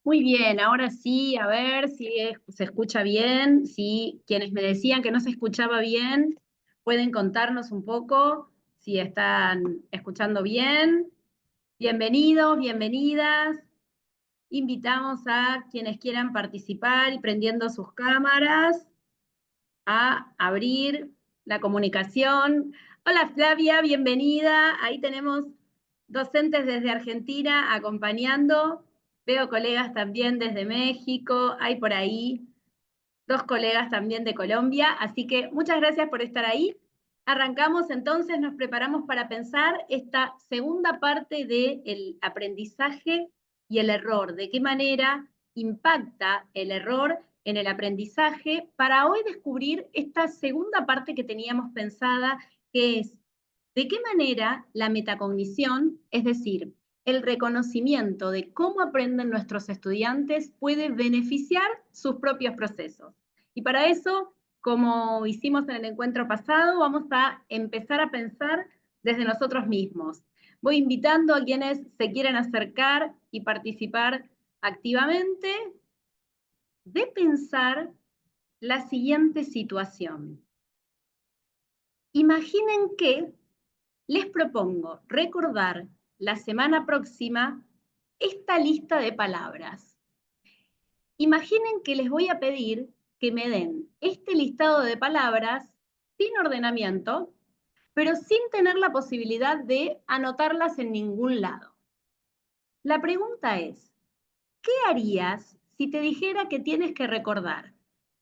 Muy bien, ahora sí, a ver si se escucha bien, si quienes me decían que no se escuchaba bien, pueden contarnos un poco si están escuchando bien. Bienvenidos, bienvenidas. Invitamos a quienes quieran participar y prendiendo sus cámaras a abrir la comunicación. Hola Flavia, bienvenida. Ahí tenemos docentes desde Argentina acompañando. Veo colegas también desde México. Hay por ahí dos colegas también de Colombia. Así que muchas gracias por estar ahí. Arrancamos entonces, nos preparamos para pensar esta segunda parte del aprendizaje y el error. ¿De qué manera impacta el error en el aprendizaje? Para hoy descubrir esta segunda parte que teníamos pensada, que es de qué manera la metacognición, es decir, el reconocimiento de cómo aprenden nuestros estudiantes, puede beneficiar sus propios procesos. Y para eso, como hicimos en el encuentro pasado, vamos a empezar a pensar desde nosotros mismos. Voy invitando a quienes se quieran acercar y participar activamente de pensar la siguiente situación. Imaginen que les propongo recordar la semana próxima esta lista de palabras. Imaginen que les voy a pedir que me den este listado de palabras sin ordenamiento, pero sin tener la posibilidad de anotarlas en ningún lado. La pregunta es, ¿qué harías si te dijera que tienes que recordar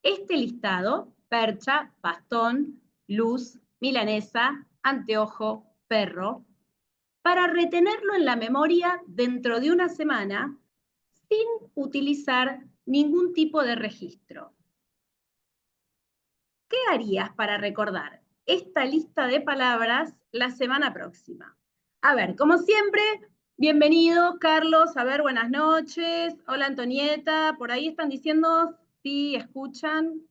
este listado: percha, bastón, luz, milanesa, anteojo, perro, para retenerlo en la memoria dentro de una semana sin utilizar ningún tipo de registro? ¿Qué harías para recordar esta lista de palabras la semana próxima? A ver, como siempre, bienvenido, Carlos. A ver, buenas noches. Hola, Antonieta. Por ahí están diciendo si escuchan.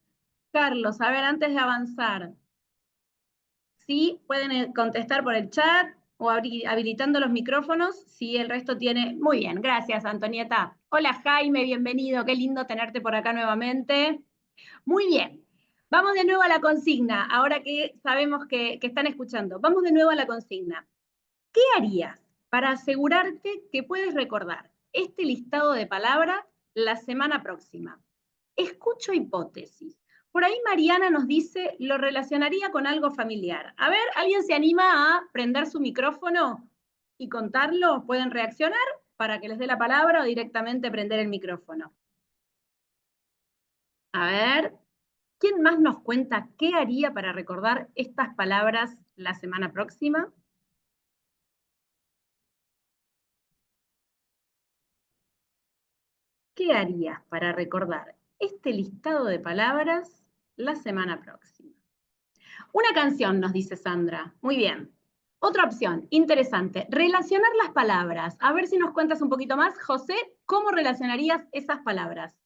Carlos, a ver, antes de avanzar, ¿sí? Pueden contestar por el chat o habilitando los micrófonos, si el resto tiene. Muy bien, gracias, Antonieta. Hola, Jaime, bienvenido. Qué lindo tenerte por acá nuevamente. Muy bien. Vamos de nuevo a la consigna, ahora que sabemos que están escuchando. Vamos de nuevo a la consigna. ¿Qué harías para asegurarte que puedes recordar este listado de palabras la semana próxima? Escucho hipótesis. Por ahí Mariana nos dice, lo relacionaría con algo familiar. A ver, ¿alguien se anima a prender su micrófono y contarlo? ¿Pueden reaccionar para que les dé la palabra o directamente prender el micrófono? A ver, ¿quién más nos cuenta qué haría para recordar estas palabras la semana próxima? ¿Qué harías para recordar este listado de palabras la semana próxima? Una canción, nos dice Sandra. Muy bien. Otra opción, interesante, relacionar las palabras. A ver si nos cuentas un poquito más. José, ¿cómo relacionarías esas palabras?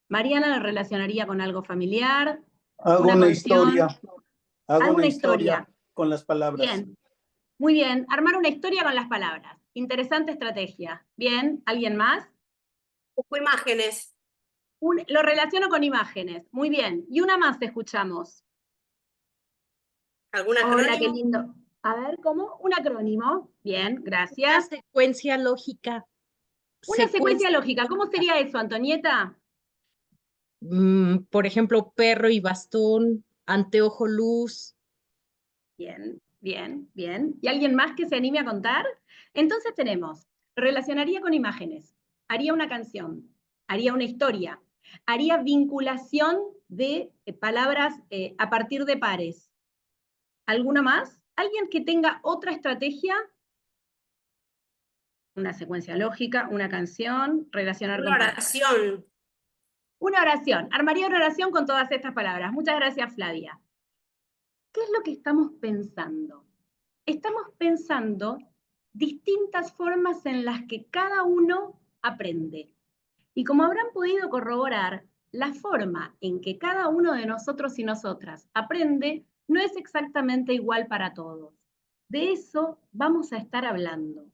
Mariana lo relacionaría con algo familiar, Hago una una historia, canción, hago una alguna historia historia. con las palabras. Bien, muy bien. Armar una historia con las palabras. Interesante estrategia. Bien, ¿alguien más? Busco imágenes. Lo relaciono con imágenes. Muy bien. Y una más escuchamos. ¿Algún Hola, qué acrónimo? lindo. A ver, ¿cómo? Un acrónimo. Bien, Una gracias. secuencia lógica. Una secuencia Secuencia lógica. ¿Cómo lógica. sería eso, Antonieta? Por ejemplo, perro y bastón, anteojo, luz. Bien, bien, bien. ¿Y alguien más que se anime a contar? Entonces tenemos, relacionaría con imágenes, haría una canción, haría una historia, haría vinculación de palabras a partir de pares. ¿Alguna más? ¿Alguien que tenga otra estrategia? Una secuencia lógica, una canción, relacionar Una con palabras. oración. Una oración. Armaría una oración con todas estas palabras. Muchas gracias, Flavia. ¿Qué es lo que estamos pensando? Estamos pensando distintas formas en las que cada uno aprende. Y como habrán podido corroborar, la forma en que cada uno de nosotros y nosotras aprende no es exactamente igual para todos. De eso vamos a estar hablando.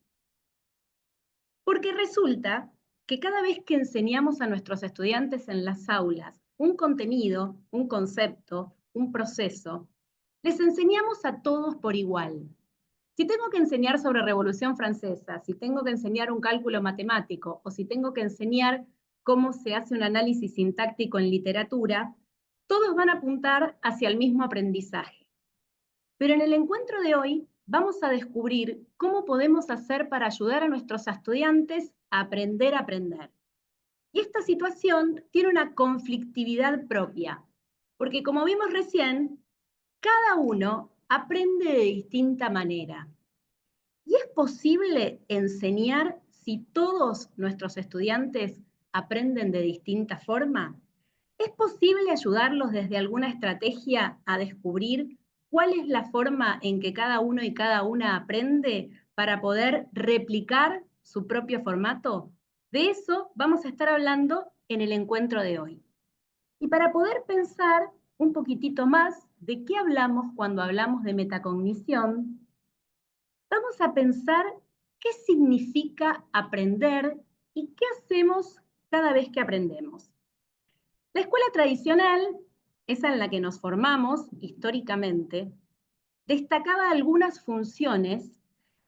Porque resulta que cada vez que enseñamos a nuestros estudiantes en las aulas un contenido, un concepto, un proceso, les enseñamos a todos por igual. Si tengo que enseñar sobre Revolución Francesa, si tengo que enseñar un cálculo matemático, o si tengo que enseñar cómo se hace un análisis sintáctico en literatura, todos van a apuntar hacia el mismo aprendizaje. Pero en el encuentro de hoy vamos a descubrir cómo podemos hacer para ayudar a nuestros estudiantes a aprender. Y esta situación tiene una conflictividad propia, porque como vimos recién, cada uno aprende de distinta manera. ¿Y es posible enseñar si todos nuestros estudiantes aprenden de distinta forma? ¿Es posible ayudarlos desde alguna estrategia a descubrir cuál es la forma en que cada uno y cada una aprende para poder replicar su propio formato? De eso vamos a estar hablando en el encuentro de hoy. Y para poder pensar un poquitito más de qué hablamos cuando hablamos de metacognición, vamos a pensar qué significa aprender y qué hacemos cada vez que aprendemos. La escuela tradicional, esa en la que nos formamos históricamente, destacaba algunas funciones,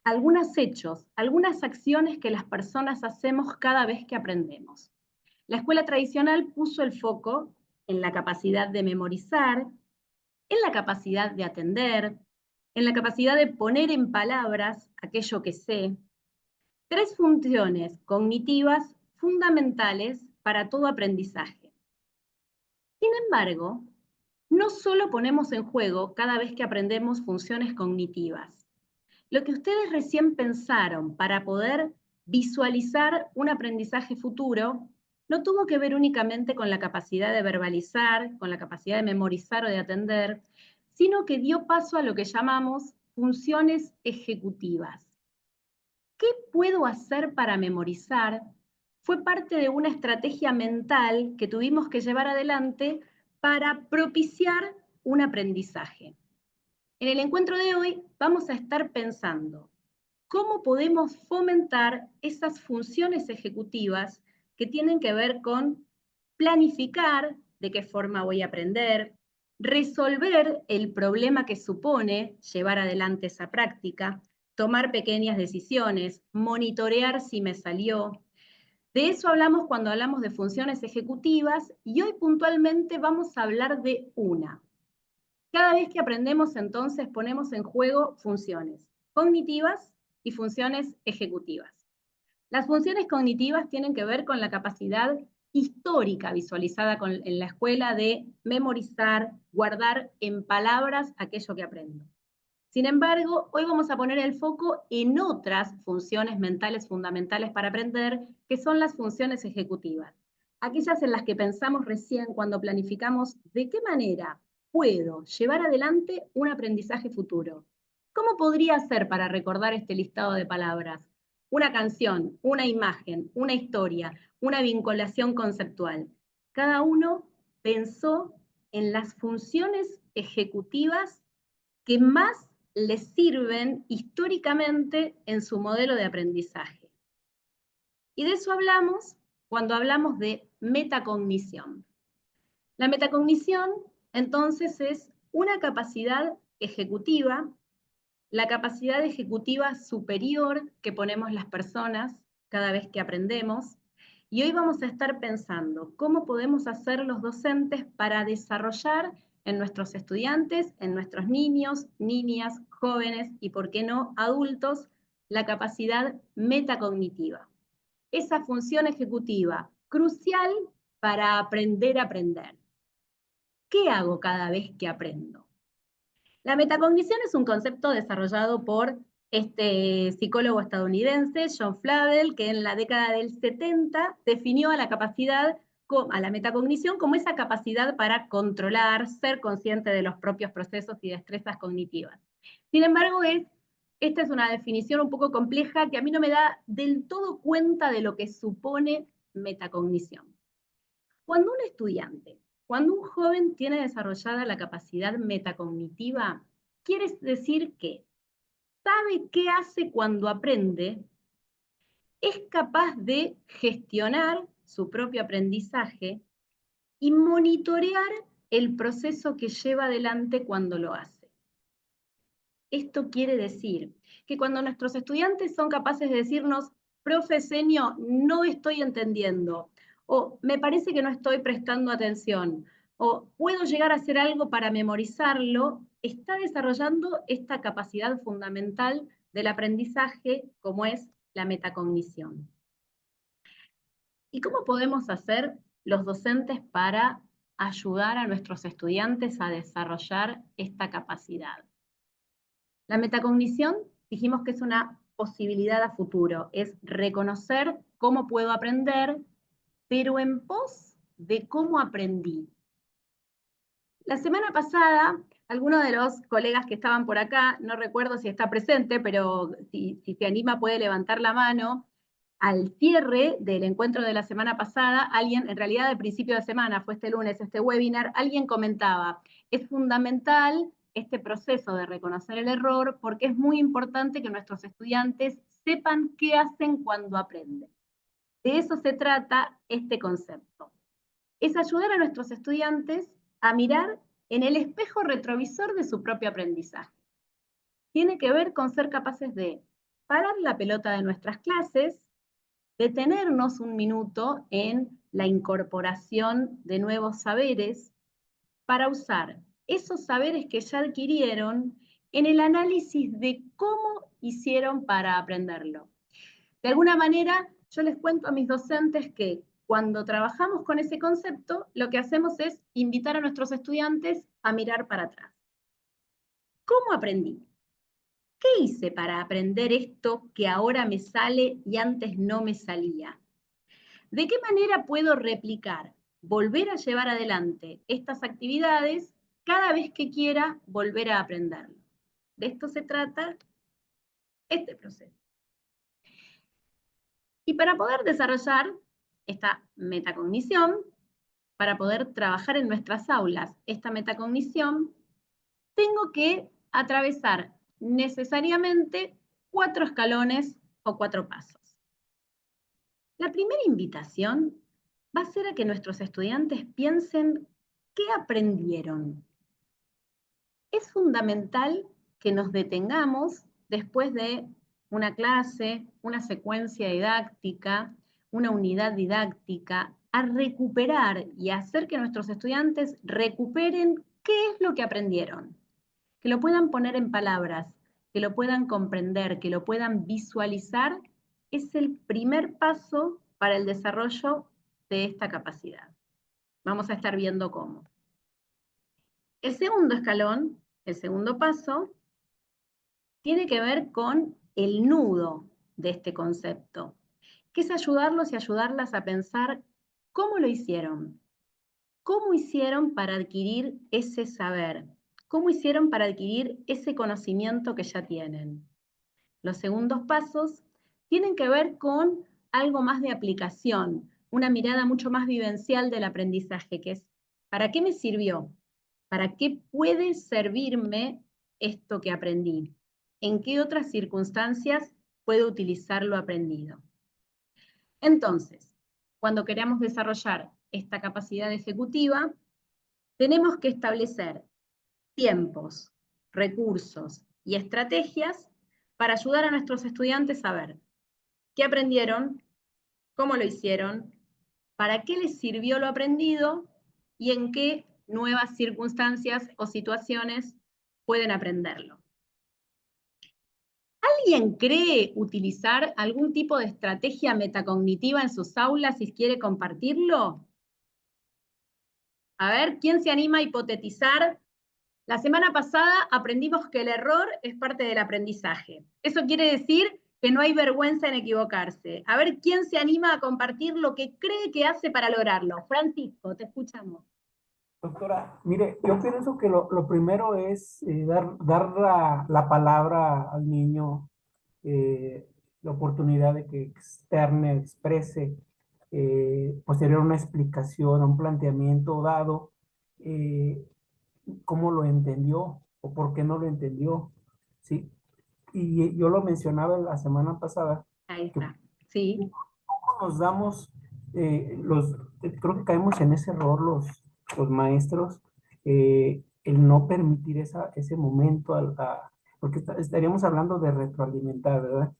algunos hechos, algunas acciones que las personas hacemos cada vez que aprendemos. La escuela tradicional puso el foco en la capacidad de memorizar, en la capacidad de atender, en la capacidad de poner en palabras aquello que sé. Tres funciones cognitivas fundamentales para todo aprendizaje. Sin embargo, no solo ponemos en juego cada vez que aprendemos funciones cognitivas. Lo que ustedes recién pensaron para poder visualizar un aprendizaje futuro no tuvo que ver únicamente con la capacidad de verbalizar, con la capacidad de memorizar o de atender, sino que dio paso a lo que llamamos funciones ejecutivas. ¿Qué puedo hacer para memorizar? Fue parte de una estrategia mental que tuvimos que llevar adelante para propiciar un aprendizaje. En el encuentro de hoy vamos a estar pensando cómo podemos fomentar esas funciones ejecutivas que tienen que ver con planificar de qué forma voy a aprender, resolver el problema que supone llevar adelante esa práctica, tomar pequeñas decisiones, monitorear si me salió. De eso hablamos cuando hablamos de funciones ejecutivas y hoy puntualmente vamos a hablar de una. Cada vez que aprendemos, entonces, ponemos en juego funciones cognitivas y funciones ejecutivas. Las funciones cognitivas tienen que ver con la capacidad histórica visualizada en la escuela de memorizar, guardar en palabras aquello que aprendo. Sin embargo, hoy vamos a poner el foco en otras funciones mentales fundamentales para aprender, que son las funciones ejecutivas. Aquellas en las que pensamos recién cuando planificamos de qué manera puedo llevar adelante un aprendizaje futuro. ¿Cómo podría ser para recordar este listado de palabras? Una canción, una imagen, una historia, una vinculación conceptual. Cada uno pensó en las funciones ejecutivas que más les sirven históricamente en su modelo de aprendizaje. Y de eso hablamos cuando hablamos de metacognición. La metacognición, entonces, es una capacidad ejecutiva, la capacidad ejecutiva superior que ponemos las personas cada vez que aprendemos. Y hoy vamos a estar pensando cómo podemos hacer los docentes para desarrollar en nuestros estudiantes, en nuestros niños, niñas, jóvenes y, por qué no, adultos, la capacidad metacognitiva. Esa función ejecutiva crucial para aprender a aprender. ¿Qué hago cada vez que aprendo? La metacognición es un concepto desarrollado por este psicólogo estadounidense, John Flavel, que en la década del 70 definió a la metacognición como esa capacidad para controlar, ser consciente de los propios procesos y destrezas cognitivas. Sin embargo, esta es una definición un poco compleja que a mí no me da del todo cuenta de lo que supone metacognición. Cuando un estudiante, cuando un joven tiene desarrollada la capacidad metacognitiva, quiere decir que sabe qué hace cuando aprende es capaz de gestionar su propio aprendizaje y monitorear el proceso que lleva adelante cuando lo hace. Esto quiere decir que cuando nuestros estudiantes son capaces de decirnos, profe Senio, no estoy entendiendo, o me parece que no estoy prestando atención, o puedo llegar a hacer algo para memorizarlo, está desarrollando esta capacidad fundamental del aprendizaje, como es la metacognición. ¿Y cómo podemos hacer los docentes para ayudar a nuestros estudiantes a desarrollar esta capacidad? La metacognición dijimos que es una posibilidad a futuro, es reconocer cómo puedo aprender, pero en pos de cómo aprendí. La semana pasada, algunos de los colegas que estaban por acá, no recuerdo si está presente, pero si se anima puede levantar la mano. Al cierre del encuentro de la semana pasada, alguien, en realidad al principio de semana, fue este lunes, este webinar, alguien comentaba, es fundamental este proceso de reconocer el error porque es muy importante que nuestros estudiantes sepan qué hacen cuando aprenden. De eso se trata este concepto. Es ayudar a nuestros estudiantes a mirar en el espejo retrovisor de su propio aprendizaje. Tiene que ver con ser capaces de parar la pelota de nuestras clases, detenernos un minuto en la incorporación de nuevos saberes para usar esos saberes que ya adquirieron en el análisis de cómo hicieron para aprenderlo. De alguna manera, yo les cuento a mis docentes que cuando trabajamos con ese concepto, lo que hacemos es invitar a nuestros estudiantes a mirar para atrás. ¿Cómo aprendí? ¿Qué hice para aprender esto que ahora me sale y antes no me salía? ¿De qué manera puedo replicar, volver a llevar adelante estas actividades cada vez que quiera volver a aprenderlo? De esto se trata este proceso. Y para poder desarrollar esta metacognición, para poder trabajar en nuestras aulas esta metacognición, tengo que atravesar necesariamente 4 escalones o 4 pasos. La primera invitación va a ser a que nuestros estudiantes piensen qué aprendieron. Es fundamental que nos detengamos después de una clase, una secuencia didáctica, una unidad didáctica, a recuperar y a hacer que nuestros estudiantes recuperen qué es lo que aprendieron, que lo puedan poner en palabras, que lo puedan comprender, que lo puedan visualizar, es el primer paso para el desarrollo de esta capacidad. Vamos a estar viendo cómo. El segundo escalón, el segundo paso, tiene que ver con el nudo de este concepto, que es ayudarlos y ayudarlas a pensar cómo lo hicieron. ¿Cómo hicieron para adquirir ese saber? ¿Cómo hicieron para adquirir ese conocimiento que ya tienen? Los segundos pasos tienen que ver con algo más de aplicación, una mirada mucho más vivencial del aprendizaje, que es, ¿para qué me sirvió? ¿Para qué puede servirme esto que aprendí? ¿En qué otras circunstancias puedo utilizar lo aprendido? Entonces, cuando queremos desarrollar esta capacidad ejecutiva, tenemos que establecer tiempos, recursos y estrategias para ayudar a nuestros estudiantes a ver qué aprendieron, cómo lo hicieron, para qué les sirvió lo aprendido y en qué nuevas circunstancias o situaciones pueden aprenderlo. ¿Alguien cree utilizar algún tipo de estrategia metacognitiva en sus aulas y quiere compartirlo? A ver, ¿quién se anima a hipotetizar? La semana pasada aprendimos que el error es parte del aprendizaje. Eso quiere decir que no hay vergüenza en equivocarse. A ver, ¿quién se anima a compartir lo que cree que hace para lograrlo? Francisco, te escuchamos. Doctora, mire, yo pienso que lo primero es dar la palabra al niño, la oportunidad de que externe, exprese, posterior una explicación, un planteamiento dado, cómo lo entendió o por qué no lo entendió, ¿sí? Y yo lo mencionaba la semana pasada, Ahí que está. Sí, Nos damos, creo que caemos en ese error los maestros, el no permitir ese momento, porque estaríamos hablando de retroalimentar, ¿verdad?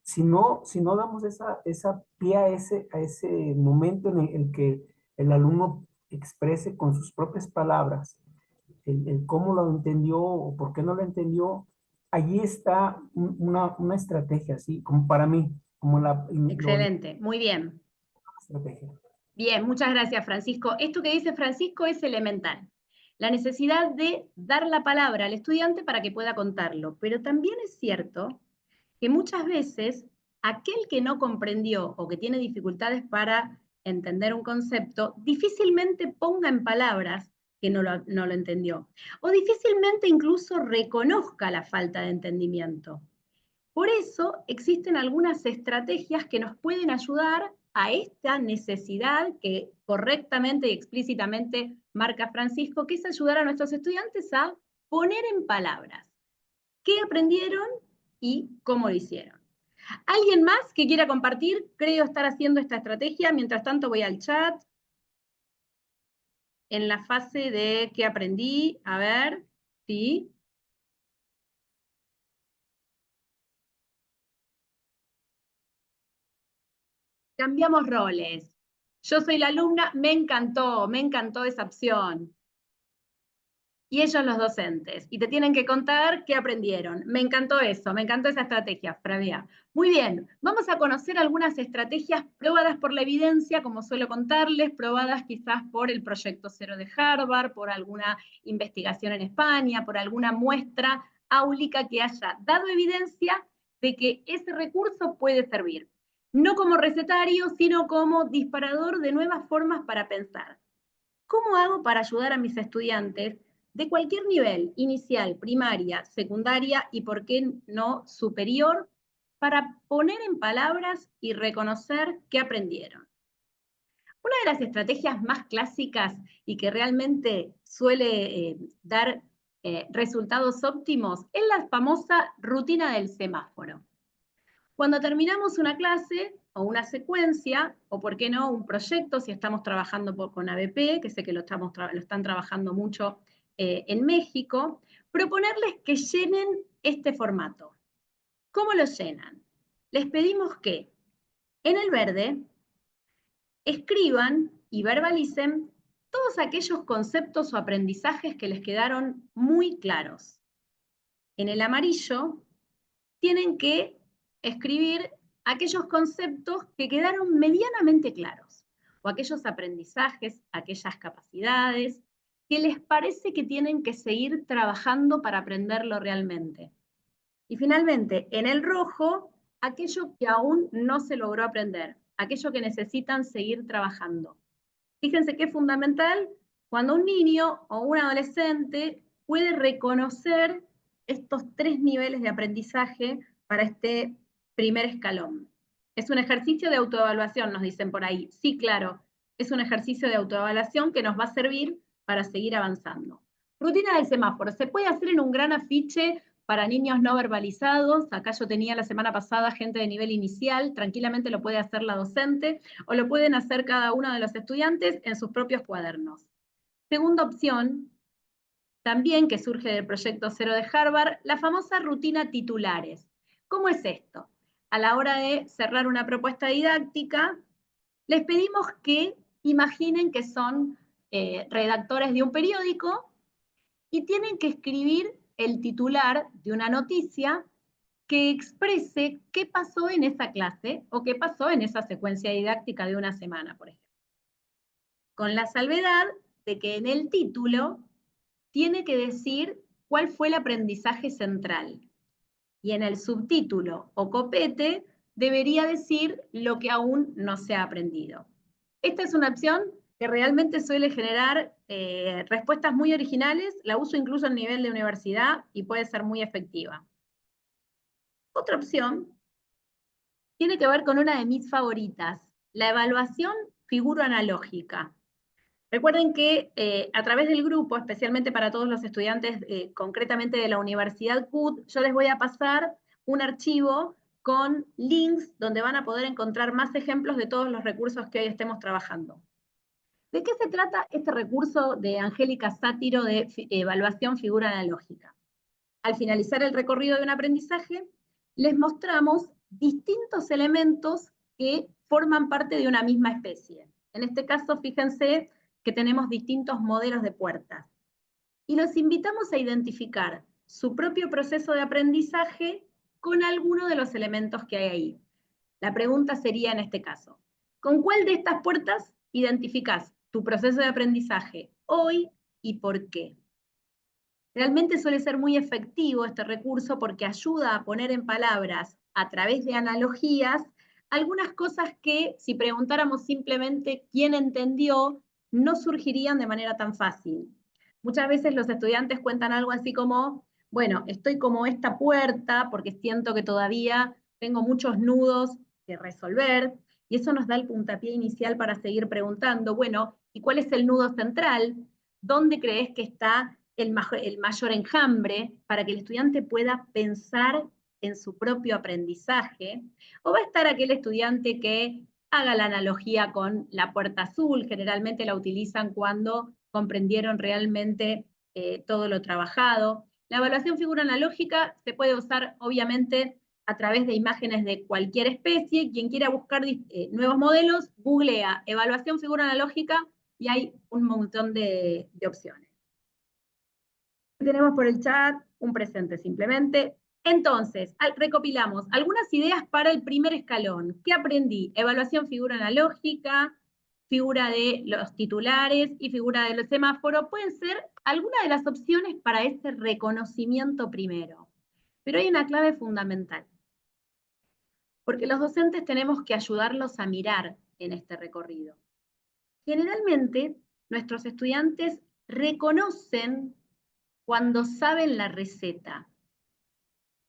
Si no damos esa pie a ese momento en el que el alumno exprese con sus propias palabras el cómo lo entendió o por qué no lo entendió, allí está una estrategia, ¿sí? Como para mí, como la excelente, muy bien. estrategia. Bien, muchas gracias, Francisco. Esto que dice Francisco es elemental. La necesidad de dar la palabra al estudiante para que pueda contarlo. Pero también es cierto que muchas veces aquel que no comprendió o que tiene dificultades para entender un concepto, difícilmente ponga en palabras que no lo entendió. O difícilmente incluso reconozca la falta de entendimiento. Por eso existen algunas estrategias que nos pueden ayudar a esta necesidad que correctamente y explícitamente marca Francisco, que es ayudar a nuestros estudiantes a poner en palabras qué aprendieron y cómo lo hicieron. ¿Alguien más que quiera compartir? Creo estar haciendo esta estrategia. Mientras tanto voy al chat. En la fase de qué aprendí. A ver, sí. Cambiamos roles. Yo soy la alumna, me encantó esa opción. Y ellos los docentes. Y te tienen que contar qué aprendieron. Me encantó eso, me encantó esa estrategia, Flavia. Muy bien, vamos a conocer algunas estrategias probadas por la evidencia, como suelo contarles, probadas quizás por el Proyecto Cero de Harvard, por alguna investigación en España, por alguna muestra áulica que haya dado evidencia de que ese recurso puede servir. No como recetario, sino como disparador de nuevas formas para pensar. ¿Cómo hago para ayudar a mis estudiantes de cualquier nivel, inicial, primaria, secundaria y, por qué no, superior, para poner en palabras y reconocer qué aprendieron? Una de las estrategias más clásicas y que realmente suele dar resultados óptimos es la famosa rutina del semáforo. Cuando terminamos una clase o una secuencia, o por qué no, un proyecto, si estamos trabajando con ABP, que sé que lo están trabajando mucho en México, proponerles que llenen este formato. ¿Cómo lo llenan? Les pedimos que en el verde escriban y verbalicen todos aquellos conceptos o aprendizajes que les quedaron muy claros. En el amarillo tienen que escribir aquellos conceptos que quedaron medianamente claros, o aquellos aprendizajes, aquellas capacidades, que les parece que tienen que seguir trabajando para aprenderlo realmente. Y finalmente, en el rojo, aquello que aún no se logró aprender, aquello que necesitan seguir trabajando. Fíjense que es fundamental cuando un niño o un adolescente puede reconocer estos 3 niveles de aprendizaje para este primer escalón. Es un ejercicio de autoevaluación, nos dicen por ahí. Sí, claro, es un ejercicio de autoevaluación que nos va a servir para seguir avanzando. Rutina del semáforo. Se puede hacer en un gran afiche para niños no verbalizados. Acá yo tenía la semana pasada gente de nivel inicial, tranquilamente lo puede hacer la docente, o lo pueden hacer cada uno de los estudiantes en sus propios cuadernos. Segunda opción, también que surge del Proyecto Cero de Harvard, la famosa rutina titulares. ¿Cómo es esto? A la hora de cerrar una propuesta didáctica, les pedimos que imaginen que son redactores de un periódico y tienen que escribir el titular de una noticia que exprese qué pasó en esa clase o qué pasó en esa secuencia didáctica de una semana, por ejemplo. Con la salvedad de que en el título tiene que decir cuál fue el aprendizaje central. Y en el subtítulo o copete debería decir lo que aún no se ha aprendido. Esta es una opción que realmente suele generar respuestas muy originales, la uso incluso a nivel de universidad y puede ser muy efectiva. Otra opción tiene que ver con una de mis favoritas, la evaluación figuro-analógica. Recuerden que a través del grupo, especialmente para todos los estudiantes concretamente de la Universidad CUT, yo les voy a pasar un archivo con links donde van a poder encontrar más ejemplos de todos los recursos que hoy estemos trabajando. ¿De qué se trata este recurso de Angélica Sátiro de evaluación figura analógica? Al finalizar el recorrido de un aprendizaje, les mostramos distintos elementos que forman parte de una misma especie. En este caso, fíjense que tenemos distintos modelos de puertas. Y los invitamos a identificar su propio proceso de aprendizaje con alguno de los elementos que hay ahí. La pregunta sería en este caso, ¿con cuál de estas puertas identificás tu proceso de aprendizaje hoy y por qué? Realmente suele ser muy efectivo este recurso porque ayuda a poner en palabras, a través de analogías, algunas cosas que si preguntáramos simplemente quién entendió, no surgirían de manera tan fácil. Muchas veces los estudiantes cuentan algo así como, bueno, estoy como esta puerta porque siento que todavía tengo muchos nudos que resolver, y eso nos da el puntapié inicial para seguir preguntando, bueno, ¿y cuál es el nudo central? ¿Dónde crees que está el mayor enjambre para que el estudiante pueda pensar en su propio aprendizaje? ¿O va a estar aquel estudiante que haga la analogía con la puerta azul? Generalmente la utilizan cuando comprendieron realmente todo lo trabajado. La evaluación figura analógica se puede usar obviamente a través de imágenes de cualquier especie. Quien quiera buscar nuevos modelos, googlea evaluación figura analógica y hay un montón de opciones. Tenemos por el chat un presente simplemente. Entonces, recopilamos algunas ideas para el primer escalón. ¿Qué aprendí? Evaluación figura analógica, figura de los titulares y figura de los semáforos. Pueden ser algunas de las opciones para ese reconocimiento primero. Pero hay una clave fundamental. Porque los docentes tenemos que ayudarlos a mirar en este recorrido. Generalmente, nuestros estudiantes reconocen cuando saben la receta,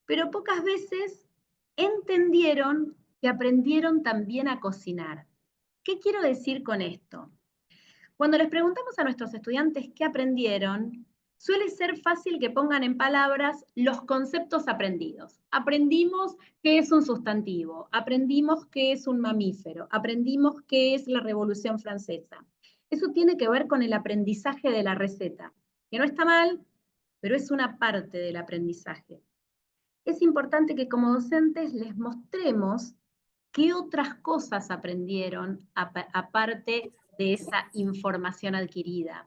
pero pocas veces entendieron que aprendieron también a cocinar. ¿Qué quiero decir con esto? Cuando les preguntamos a nuestros estudiantes qué aprendieron, suele ser fácil que pongan en palabras los conceptos aprendidos. Aprendimos qué es un sustantivo, aprendimos qué es un mamífero, aprendimos qué es la Revolución Francesa. Eso tiene que ver con el aprendizaje de la receta, que no está mal, pero es una parte del aprendizaje. Es importante que como docentes les mostremos qué otras cosas aprendieron aparte de esa información adquirida.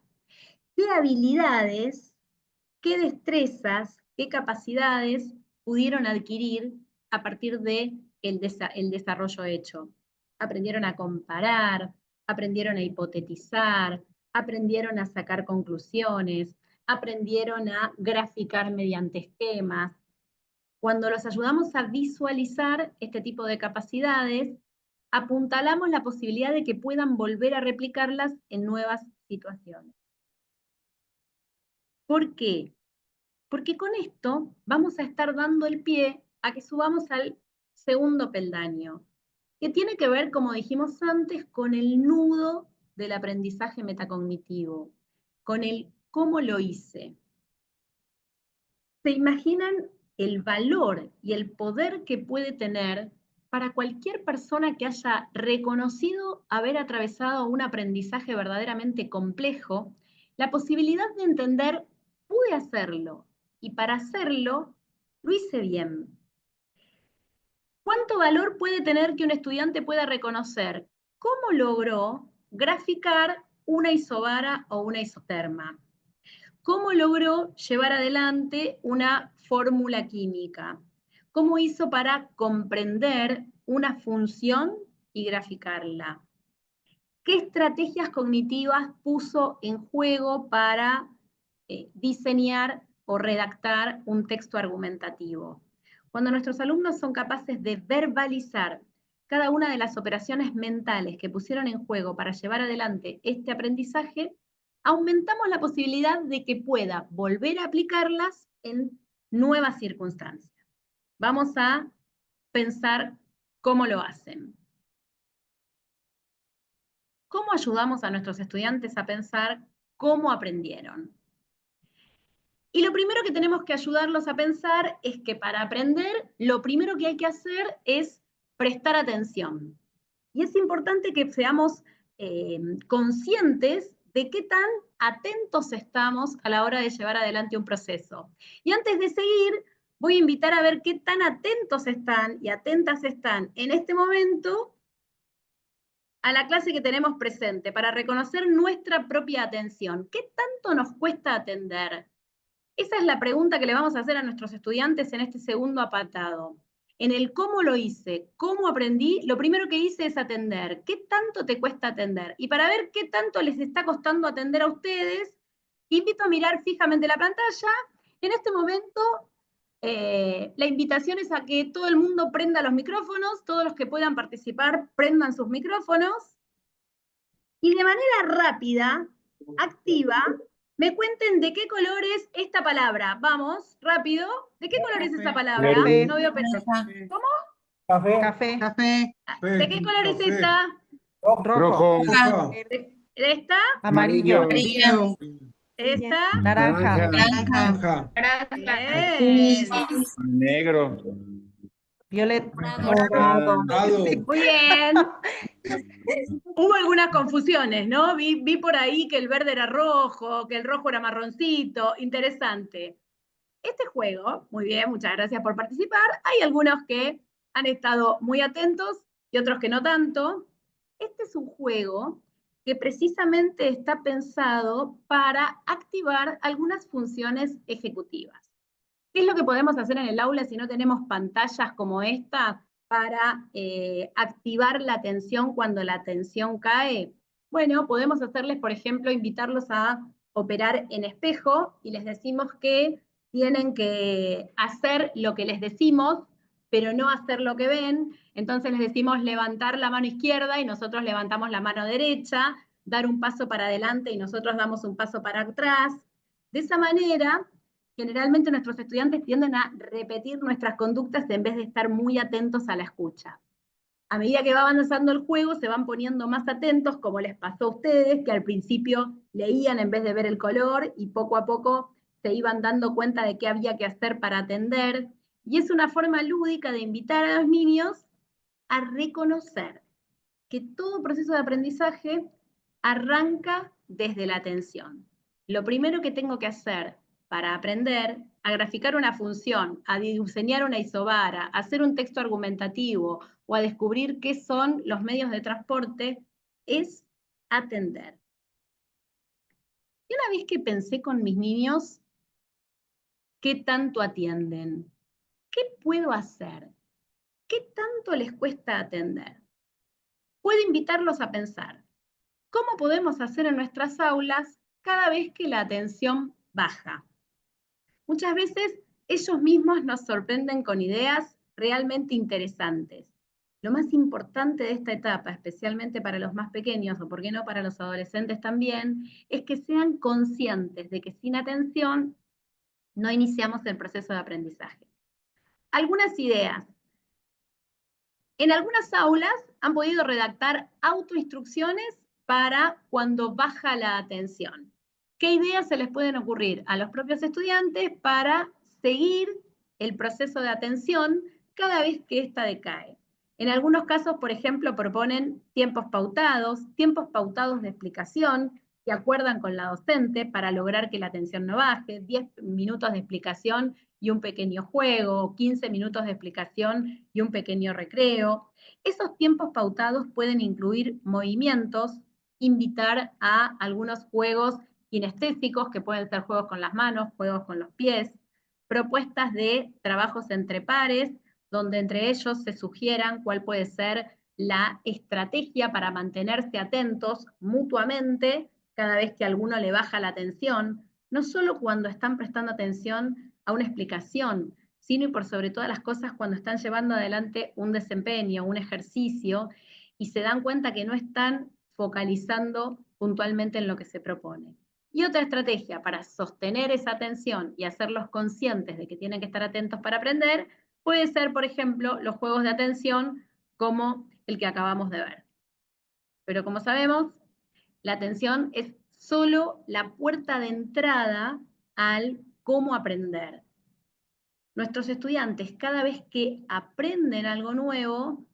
¿Qué habilidades, qué destrezas, qué capacidades pudieron adquirir a partir del desarrollo hecho? Aprendieron a comparar, aprendieron a hipotetizar, aprendieron a sacar conclusiones, aprendieron a graficar mediante esquemas. Cuando los ayudamos a visualizar este tipo de capacidades, apuntalamos la posibilidad de que puedan volver a replicarlas en nuevas situaciones. ¿Por qué? Porque con esto vamos a estar dando el pie a que subamos al segundo peldaño, que tiene que ver, como dijimos antes, con el nudo del aprendizaje metacognitivo, con el cómo lo hice. ¿Se imaginan el valor y el poder que puede tener para cualquier persona que haya reconocido haber atravesado un aprendizaje verdaderamente complejo, la posibilidad de entender, pude hacerlo, y para hacerlo, lo hice bien? ¿Cuánto valor puede tener que un estudiante pueda reconocer cómo logró graficar una isobara o una isoterma? ¿Cómo logró llevar adelante una fórmula química? ¿Cómo hizo para comprender una función y graficarla? ¿Qué estrategias cognitivas puso en juego para diseñar o redactar un texto argumentativo? Cuando nuestros alumnos son capaces de verbalizar cada una de las operaciones mentales que pusieron en juego para llevar adelante este aprendizaje, aumentamos la posibilidad de que pueda volver a aplicarlas en nuevas circunstancias. Vamos a pensar cómo lo hacen. ¿Cómo ayudamos a nuestros estudiantes a pensar cómo aprendieron? Y lo primero que tenemos que ayudarlos a pensar es que para aprender, lo primero que hay que hacer es prestar atención. Y es importante que seamos conscientes de qué tan atentos estamos a la hora de llevar adelante un proceso. Y antes de seguir, voy a invitar a ver qué tan atentos están y atentas están en este momento a la clase que tenemos presente, para reconocer nuestra propia atención. ¿Qué tanto nos cuesta atender? Esa es la pregunta que le vamos a hacer a nuestros estudiantes en este segundo apartado. En el cómo lo hice, cómo aprendí, lo primero que hice es atender. ¿Qué tanto te cuesta atender? Y para ver qué tanto les está costando atender a ustedes, invito a mirar fijamente la pantalla. En este momento, la invitación es a que todo el mundo prenda los micrófonos, todos los que puedan participar prendan sus micrófonos, y de manera rápida, activa, me cuenten de qué color es esta palabra. Vamos, rápido. ¿De qué color es esa palabra? Verde. No veo pensar. ¿Cómo? Café. Café. ¿De qué color es esta? Rojo. ¿De esta? Amarillo. ¿Esta? Naranja. Bien. Negro. Violeta. Muy bien. Hubo algunas confusiones, ¿no? Vi por ahí que el verde era rojo, que el rojo era marroncito. Interesante. Este juego, muy bien, muchas gracias por participar. Hay algunos que han estado muy atentos y otros que no tanto. Este es un juego que precisamente está pensado para activar algunas funciones ejecutivas. ¿Qué es lo que podemos hacer en el aula si no tenemos pantallas como esta para activar la atención cuando la atención cae? Bueno, podemos hacerles, por ejemplo, invitarlos a operar en espejo y les decimos que tienen que hacer lo que les decimos, pero no hacer lo que ven. Entonces les decimos levantar la mano izquierda y nosotros levantamos la mano derecha, dar un paso para adelante y nosotros damos un paso para atrás. De esa manera, generalmente nuestros estudiantes tienden a repetir nuestras conductas en vez de estar muy atentos a la escucha. A medida que va avanzando el juego, se van poniendo más atentos, como les pasó a ustedes, que al principio leían en vez de ver el color, y poco a poco se iban dando cuenta de qué había que hacer para atender. Y es una forma lúdica de invitar a los niños a reconocer que todo proceso de aprendizaje arranca desde la atención. Lo primero que tengo que hacer para aprender a graficar una función, a diseñar una isobara, a hacer un texto argumentativo o a descubrir qué son los medios de transporte, es atender. Y una vez que pensé con mis niños, ¿qué tanto atienden? ¿Qué puedo hacer? ¿Qué tanto les cuesta atender? Puedo invitarlos a pensar, ¿cómo podemos hacer en nuestras aulas cada vez que la atención baja? Muchas veces ellos mismos nos sorprenden con ideas realmente interesantes. Lo más importante de esta etapa, especialmente para los más pequeños, o por qué no para los adolescentes también, es que sean conscientes de que sin atención no iniciamos el proceso de aprendizaje. Algunas ideas. En algunas aulas han podido redactar autoinstrucciones para cuando baja la atención. ¿Qué ideas se les pueden ocurrir a los propios estudiantes para seguir el proceso de atención cada vez que ésta decae? En algunos casos, por ejemplo, proponen tiempos pautados de explicación que acuerdan con la docente para lograr que la atención no baje, 10 minutos de explicación y un pequeño juego, 15 minutos de explicación y un pequeño recreo. Esos tiempos pautados pueden incluir movimientos, invitar a algunos juegos kinestésicos, que pueden ser juegos con las manos, juegos con los pies, propuestas de trabajos entre pares, donde entre ellos se sugieran cuál puede ser la estrategia para mantenerse atentos mutuamente cada vez que a alguno le baja la atención, no solo cuando están prestando atención a una explicación, sino y por sobre todas las cosas cuando están llevando adelante un desempeño, un ejercicio, y se dan cuenta que no están focalizando puntualmente en lo que se propone. Y otra estrategia para sostener esa atención y hacerlos conscientes de que tienen que estar atentos para aprender, puede ser, por ejemplo, los juegos de atención como el que acabamos de ver. Pero como sabemos, la atención es solo la puerta de entrada al cómo aprender. Nuestros estudiantes, cada vez que aprenden algo nuevo,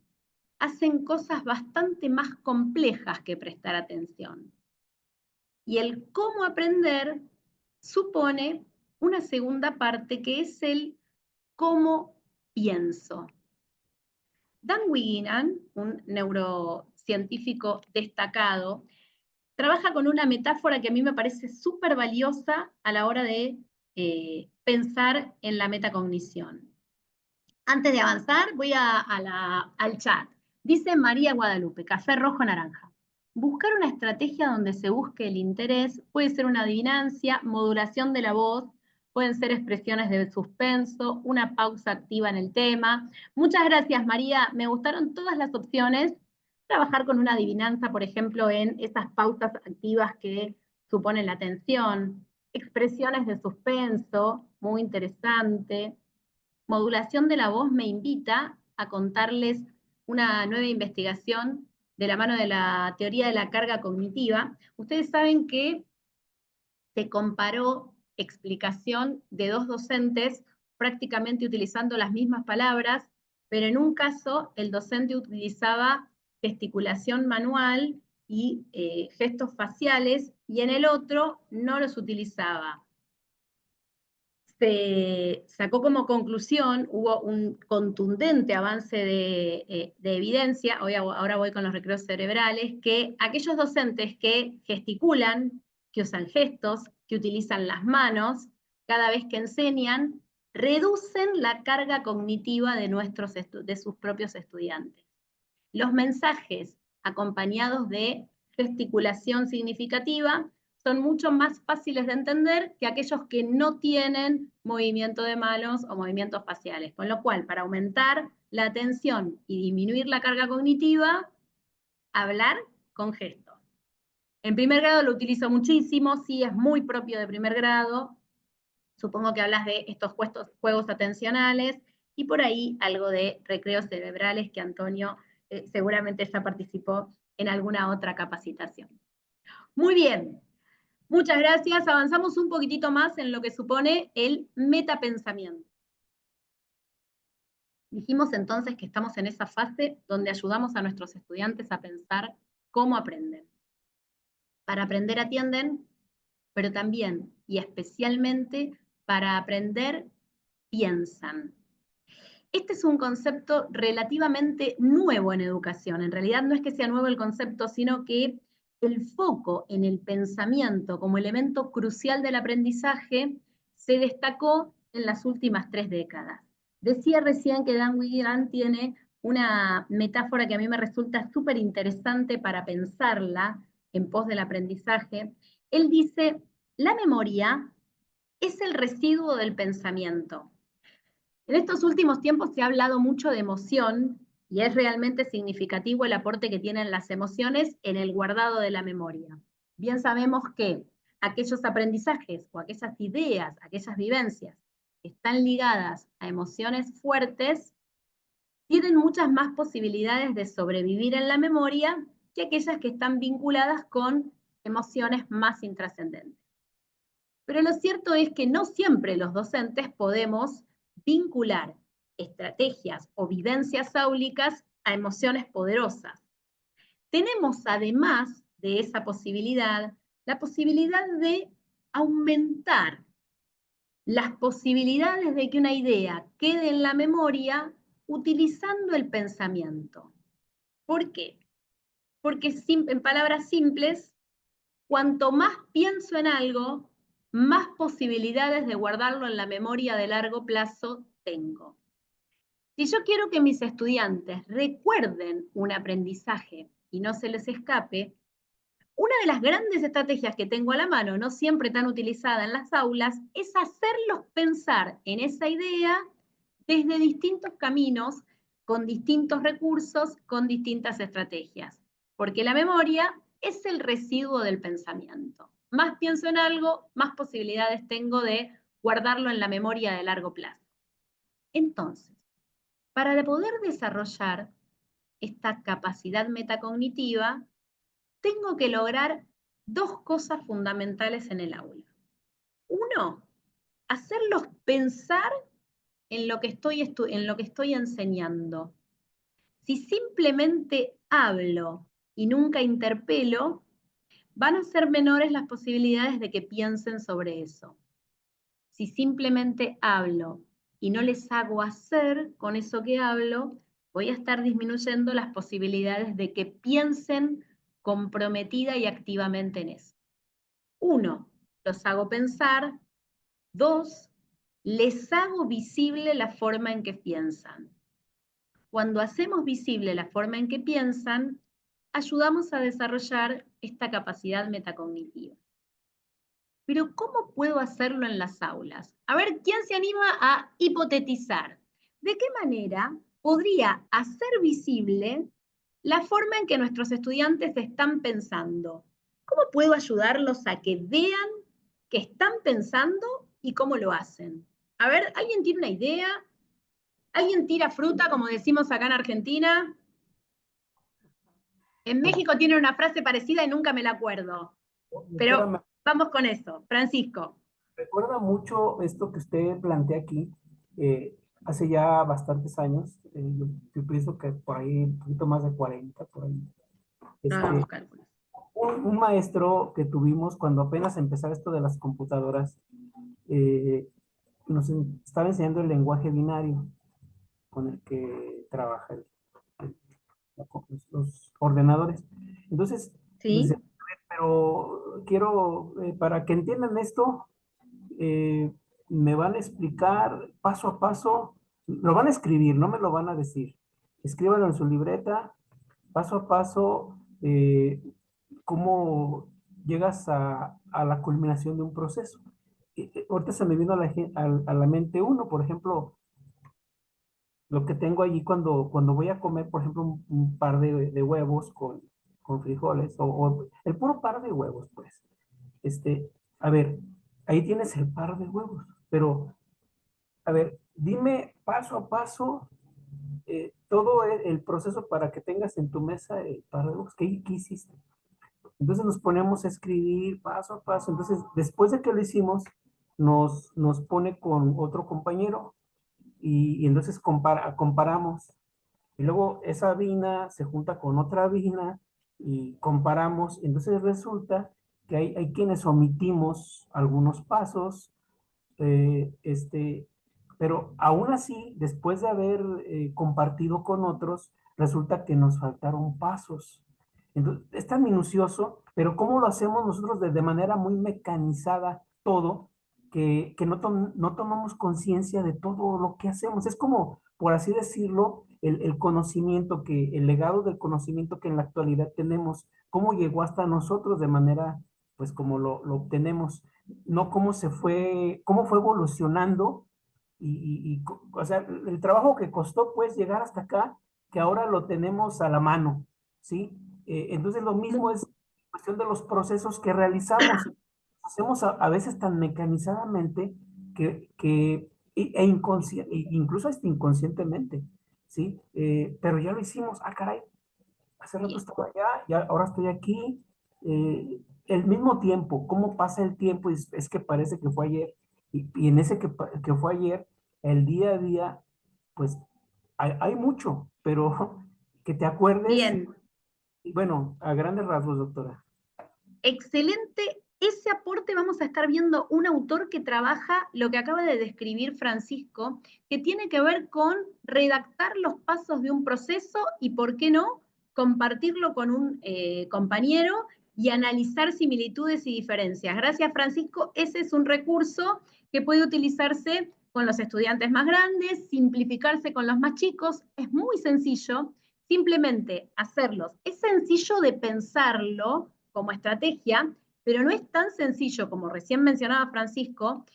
hacen cosas bastante más complejas que prestar atención. Y el cómo aprender supone una segunda parte que es el cómo pienso. Dan Wigenan, un neurocientífico destacado, trabaja con una metáfora que a mí me parece súper valiosa a la hora de pensar en la metacognición. Antes de avanzar, voy al chat. Dice María Guadalupe, café rojo naranja. Buscar una estrategia donde se busque el interés puede ser una adivinancia, modulación de la voz, pueden ser expresiones de suspenso, una pausa activa en el tema. Muchas gracias, María. Me gustaron todas las opciones. Trabajar con una adivinanza, por ejemplo, en esas pausas activas que suponen la atención. Expresiones de suspenso, muy interesante. Modulación de la voz me invita a contarles una nueva investigación de la mano de la teoría de la carga cognitiva. Ustedes saben que se comparó explicación de dos docentes prácticamente utilizando las mismas palabras, pero en un caso el docente utilizaba gesticulación manual y gestos faciales, y en el otro no los utilizaba. Se sacó como conclusión, hubo un contundente avance de evidencia, ahora voy con los recreos cerebrales, que aquellos docentes que gesticulan, que usan gestos, que utilizan las manos, cada vez que enseñan, reducen la carga cognitiva de sus propios estudiantes. Los mensajes acompañados de gesticulación significativa son mucho más fáciles de entender que aquellos que no tienen movimiento de manos o movimientos faciales. Con lo cual, para aumentar la atención y disminuir la carga cognitiva, hablar con gestos. En primer grado lo utilizo muchísimo, sí, es muy propio de primer grado. Supongo que hablas de estos juegos atencionales y por ahí algo de recreos cerebrales que Antonio seguramente ya participó en alguna otra capacitación. Muy bien. Muchas gracias. Avanzamos un poquitito más en lo que supone el metapensamiento. Dijimos entonces que estamos en esa fase donde ayudamos a nuestros estudiantes a pensar cómo aprenden. Para aprender atienden, pero también y especialmente para aprender piensan. Este es un concepto relativamente nuevo en educación. En realidad no es que sea nuevo el concepto, sino que el foco en el pensamiento como elemento crucial del aprendizaje se destacó en las últimas 3 décadas. Decía recién que Dan Wigenan tiene una metáfora que a mí me resulta súper interesante para pensarla en pos del aprendizaje. Él dice, la memoria es el residuo del pensamiento. En estos últimos tiempos se ha hablado mucho de emoción y es realmente significativo el aporte que tienen las emociones en el guardado de la memoria. Bien sabemos que aquellos aprendizajes o aquellas ideas, aquellas vivencias que están ligadas a emociones fuertes tienen muchas más posibilidades de sobrevivir en la memoria que aquellas que están vinculadas con emociones más intrascendentes. Pero lo cierto es que no siempre los docentes podemos vincular estrategias o vivencias áulicas a emociones poderosas. Tenemos, además de esa posibilidad, la posibilidad de aumentar las posibilidades de que una idea quede en la memoria utilizando el pensamiento. ¿Por qué? Porque en palabras simples, cuanto más pienso en algo, más posibilidades de guardarlo en la memoria de largo plazo tengo. Si yo quiero que mis estudiantes recuerden un aprendizaje y no se les escape, una de las grandes estrategias que tengo a la mano, no siempre tan utilizada en las aulas, es hacerlos pensar en esa idea desde distintos caminos, con distintos recursos, con distintas estrategias. Porque la memoria es el residuo del pensamiento. Más pienso en algo, más posibilidades tengo de guardarlo en la memoria de largo plazo. Entonces, para poder desarrollar esta capacidad metacognitiva, tengo que lograr 2 cosas fundamentales en el aula. 1, hacerlos pensar en lo que estoy enseñando. Si simplemente hablo y nunca interpelo, van a ser menores las posibilidades de que piensen sobre eso. Si simplemente hablo y no les hago hacer con eso que hablo, voy a estar disminuyendo las posibilidades de que piensen comprometida y activamente en eso. 1, los hago pensar. 2, les hago visible la forma en que piensan. Cuando hacemos visible la forma en que piensan, ayudamos a desarrollar esta capacidad metacognitiva. Pero ¿cómo puedo hacerlo en las aulas? A ver, ¿quién se anima a hipotetizar? ¿De qué manera podría hacer visible la forma en que nuestros estudiantes están pensando? ¿Cómo puedo ayudarlos a que vean qué están pensando y cómo lo hacen? A ver, ¿alguien tiene una idea? ¿Alguien tira fruta, como decimos acá en Argentina? En México tienen una frase parecida y nunca me la acuerdo. Pero vamos con eso. Francisco. Recuerda mucho esto que usted plantea aquí, hace ya bastantes años, yo pienso que por ahí un poquito más de 40, por ahí. No hagamos cálculos. Un maestro que tuvimos cuando apenas empezaba esto de las computadoras, nos estaba enseñando el lenguaje binario con el que trabaja los ordenadores. Entonces, ¿Sí? dice, pero quiero, para que entiendan esto, me van a explicar paso a paso, lo van a escribir, no me lo van a decir. Escríbanlo en su libreta, paso a paso, cómo llegas a la culminación de un proceso. Ahorita se me vino a la mente uno, por ejemplo, lo que tengo allí cuando voy a comer, por ejemplo, un par de huevos con frijoles, o el puro par de huevos, pues. A ver, ahí tienes el par de huevos, pero, a ver, dime paso a paso todo el proceso para que tengas en tu mesa el par de huevos. ¿Qué hiciste? Entonces nos ponemos a escribir paso a paso. Entonces, después de que lo hicimos, nos pone con otro compañero y entonces comparamos. Y luego esa vina se junta con otra vina y comparamos. Entonces resulta que hay quienes omitimos algunos pasos, pero aún así, después de haber compartido con otros, resulta que nos faltaron pasos. Entonces, es tan minucioso, pero ¿cómo lo hacemos nosotros de manera muy mecanizada todo, que no tomamos conciencia de todo lo que hacemos? Es como, por así decirlo, el conocimiento el legado del conocimiento que en la actualidad tenemos, cómo llegó hasta nosotros de manera, pues como lo obtenemos, no cómo fue evolucionando o sea, el trabajo que costó pues llegar hasta acá, que ahora lo tenemos a la mano, ¿sí? Entonces lo mismo es cuestión de los procesos que realizamos. Hacemos a veces tan mecanizadamente incluso hasta inconscientemente, ¿sí? Pero ya lo hicimos, caray, hace rato estaba allá, ya ahora estoy aquí. El mismo tiempo, cómo pasa el tiempo, es que parece que fue ayer. Y en ese que fue ayer, el día a día, pues hay mucho, pero que te acuerdes. Bien. Y bueno, a grandes rasgos, doctora. Excelente. Ese aporte vamos a estar viendo un autor que trabaja lo que acaba de describir Francisco, que tiene que ver con redactar los pasos de un proceso y, ¿por qué no?, compartirlo con un compañero y analizar similitudes y diferencias. Gracias, Francisco. Ese es un recurso que puede utilizarse con los estudiantes más grandes, simplificarse con los más chicos. Es muy sencillo, simplemente hacerlos. Es sencillo de pensarlo como estrategia, pero no es tan sencillo como recién mencionaba Francisco,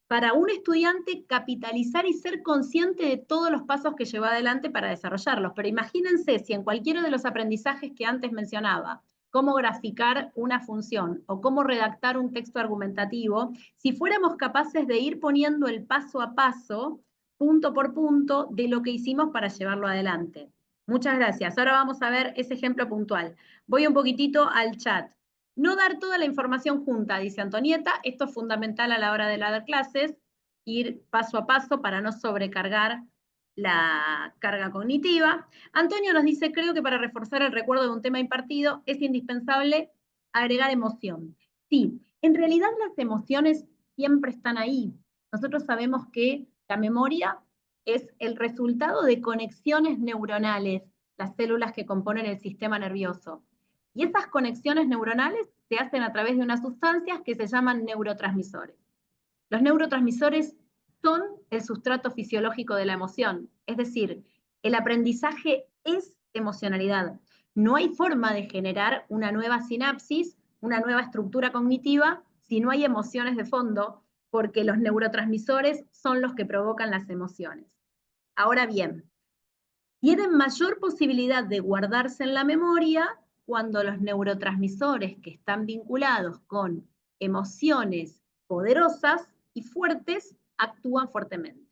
para un estudiante capitalizar y ser consciente de todos los pasos que lleva adelante para desarrollarlos. Pero imagínense si en cualquiera de los aprendizajes que antes mencionaba, cómo graficar una función o cómo redactar un texto argumentativo, si fuéramos capaces de ir poniendo el paso a paso, punto por punto, de lo que hicimos para llevarlo adelante. Muchas gracias. Ahora vamos a ver ese ejemplo puntual. Voy un poquitito al chat. No dar toda la información junta, dice Antonieta. Esto es fundamental a la hora de dar clases. ir paso a paso para no sobrecargar la carga cognitiva. Antonio nos dice, creo que para reforzar el recuerdo de un tema impartido es indispensable agregar emoción. Sí, en realidad las emociones siempre están ahí. Nosotros sabemos que la memoria es el resultado de conexiones neuronales, las células que componen el sistema nervioso. Y esas conexiones neuronales se hacen a través de unas sustancias que se llaman neurotransmisores. Los neurotransmisores son el sustrato fisiológico de la emoción, es decir, el aprendizaje es emocionalidad. No hay forma de generar una nueva sinapsis, una nueva estructura cognitiva, si no hay emociones de fondo, porque los neurotransmisores son los que provocan las emociones. Ahora bien, tienen mayor posibilidad de guardarse en la memoria cuando los neurotransmisores que están vinculados con emociones poderosas y fuertes actúan fuertemente.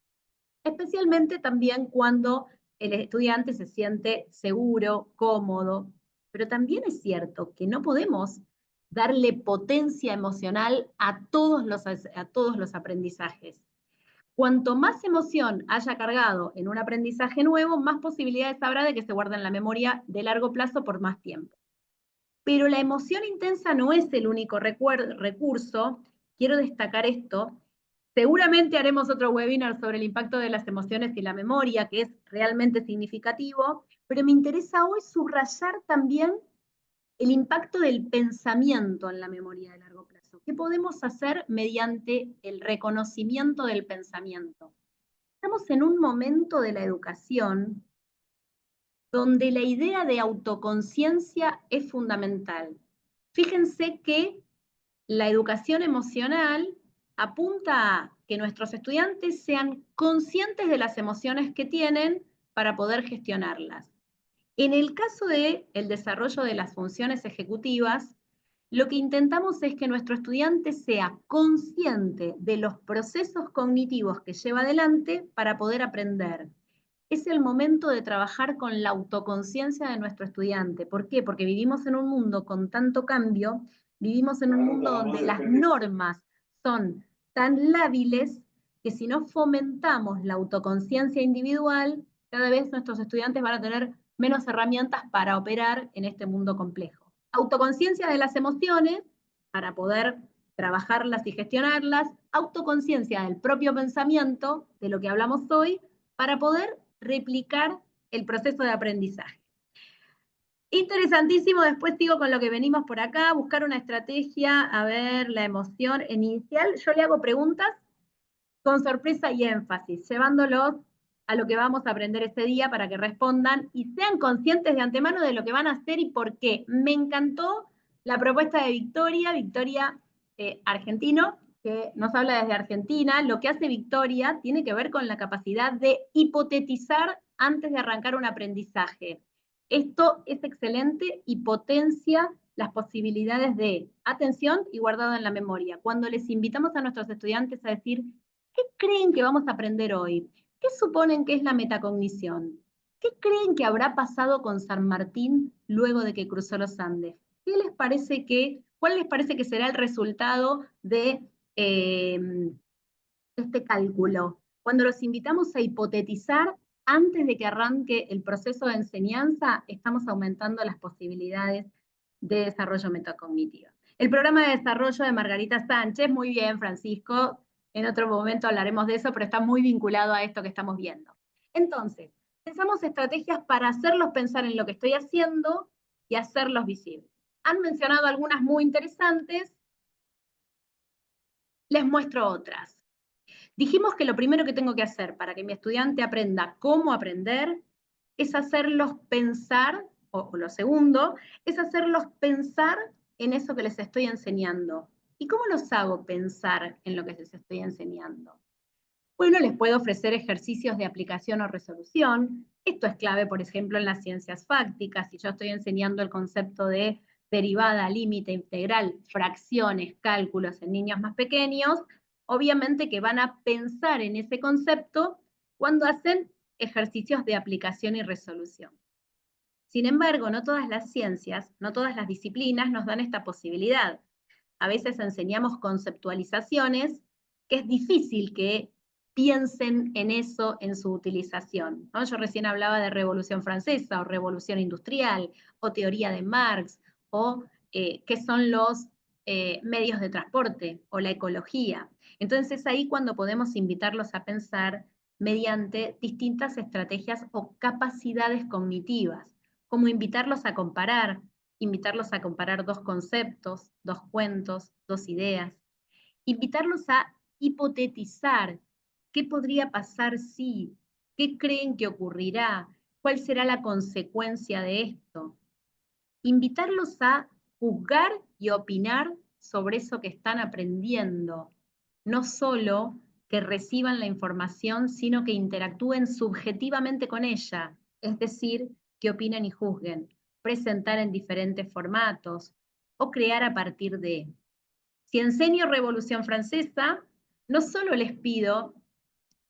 Especialmente también cuando el estudiante se siente seguro, cómodo, pero también es cierto que no podemos darle potencia emocional a todos los aprendizajes. Cuanto más emoción haya cargado en un aprendizaje nuevo, más posibilidades habrá de que se guarde en la memoria de largo plazo por más tiempo. Pero la emoción intensa no es el único recurso. Quiero destacar esto. Seguramente haremos otro webinar sobre el impacto de las emociones y la memoria, que es realmente significativo, pero me interesa hoy subrayar también el impacto del pensamiento en la memoria de largo plazo. ¿Qué podemos hacer mediante el reconocimiento del pensamiento? Estamos en un momento de la educación donde la idea de autoconciencia es fundamental. Fíjense que la educación emocional apunta a que nuestros estudiantes sean conscientes de las emociones que tienen para poder gestionarlas. En el caso del desarrollo de las funciones ejecutivas, lo que intentamos es que nuestro estudiante sea consciente de los procesos cognitivos que lleva adelante para poder aprender. Es el momento de trabajar con la autoconciencia de nuestro estudiante. ¿Por qué? Porque vivimos en un mundo con tanto cambio, vivimos en un mundo donde las normas son tan lábiles que si no fomentamos la autoconciencia individual, cada vez nuestros estudiantes van a tener menos herramientas para operar en este mundo complejo. Autoconciencia de las emociones para poder trabajarlas y gestionarlas, autoconciencia del propio pensamiento, de lo que hablamos hoy, para poder replicar el proceso de aprendizaje. Interesantísimo, después sigo con lo que venimos por acá, buscar una estrategia, a ver, la emoción inicial. Yo le hago preguntas con sorpresa y énfasis, llevándolos a lo que vamos a aprender ese día para que respondan y sean conscientes de antemano de lo que van a hacer y por qué. Me encantó la propuesta de Victoria argentino, que nos habla desde Argentina. Lo que hace Victoria tiene que ver con la capacidad de hipotetizar antes de arrancar un aprendizaje. Esto es excelente y potencia las posibilidades de atención y guardado en la memoria. Cuando les invitamos a nuestros estudiantes a decir, ¿qué creen que vamos a aprender hoy? ¿Qué suponen que es la metacognición? ¿Qué creen que habrá pasado con San Martín luego de que cruzó los Andes? ¿Cuál les parece que será el resultado de este cálculo? Cuando los invitamos a hipotetizar, antes de que arranque el proceso de enseñanza, estamos aumentando las posibilidades de desarrollo metacognitivo. El programa de desarrollo de Margarita Sánchez, muy bien, Francisco, en otro momento hablaremos de eso, pero está muy vinculado a esto que estamos viendo. Entonces, pensamos estrategias para hacerlos pensar en lo que estoy haciendo y hacerlos visibles. Han mencionado algunas muy interesantes, les muestro otras. Dijimos que lo primero que tengo que hacer para que mi estudiante aprenda cómo aprender es hacerlos pensar, o lo segundo, es hacerlos pensar en eso que les estoy enseñando. ¿Y cómo los hago pensar en lo que les estoy enseñando? Bueno, les puedo ofrecer ejercicios de aplicación o resolución. Esto es clave, por ejemplo, en las ciencias fácticas. Si yo estoy enseñando el concepto de derivada, límite, integral, fracciones, cálculos en niños más pequeños, obviamente que van a pensar en ese concepto cuando hacen ejercicios de aplicación y resolución. Sin embargo, no todas las ciencias, no todas las disciplinas nos dan esta posibilidad. A veces enseñamos conceptualizaciones que es difícil que piensen en eso en su utilización, ¿no? Yo recién hablaba de Revolución Francesa o Revolución Industrial o teoría de Marx o qué son los medios de transporte o la ecología. Entonces ahí cuando podemos invitarlos a pensar mediante distintas estrategias o capacidades cognitivas, como invitarlos a comparar dos conceptos, dos cuentos, dos ideas, invitarlos a hipotetizar qué podría pasar si, qué creen que ocurrirá, cuál será la consecuencia de esto. Invitarlos a juzgar y opinar sobre eso que están aprendiendo, no solo que reciban la información, sino que interactúen subjetivamente con ella, es decir, que opinen y juzguen, presentar en diferentes formatos o crear a partir de. Si enseño Revolución Francesa, no solo les pido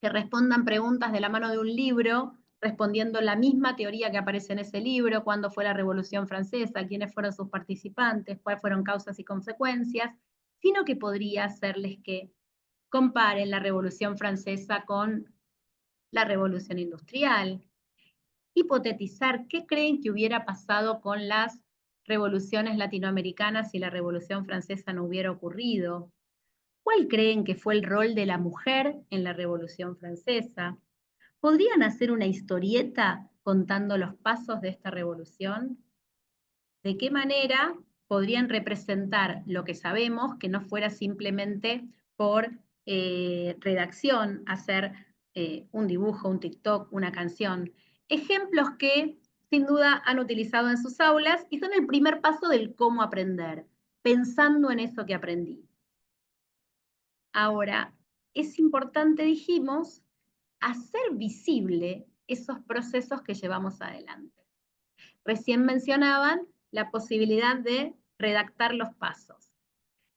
que respondan preguntas de la mano de un libro, respondiendo la misma teoría que aparece en ese libro, cuándo fue la Revolución Francesa, quiénes fueron sus participantes, cuáles fueron causas y consecuencias, sino que podría hacerles que comparen la Revolución Francesa con la Revolución Industrial, hipotetizar qué creen que hubiera pasado con las revoluciones latinoamericanas si la Revolución Francesa no hubiera ocurrido. ¿Cuál creen que fue el rol de la mujer en la Revolución Francesa? ¿Podrían hacer una historieta contando los pasos de esta revolución? ¿De qué manera podrían representar lo que sabemos, que no fuera simplemente por redacción, hacer un dibujo, un TikTok, una canción? Ejemplos que sin duda han utilizado en sus aulas y son el primer paso del cómo aprender, pensando en eso que aprendí. Ahora, es importante, dijimos, hacer visible esos procesos que llevamos adelante. Recién mencionaban la posibilidad de redactar los pasos.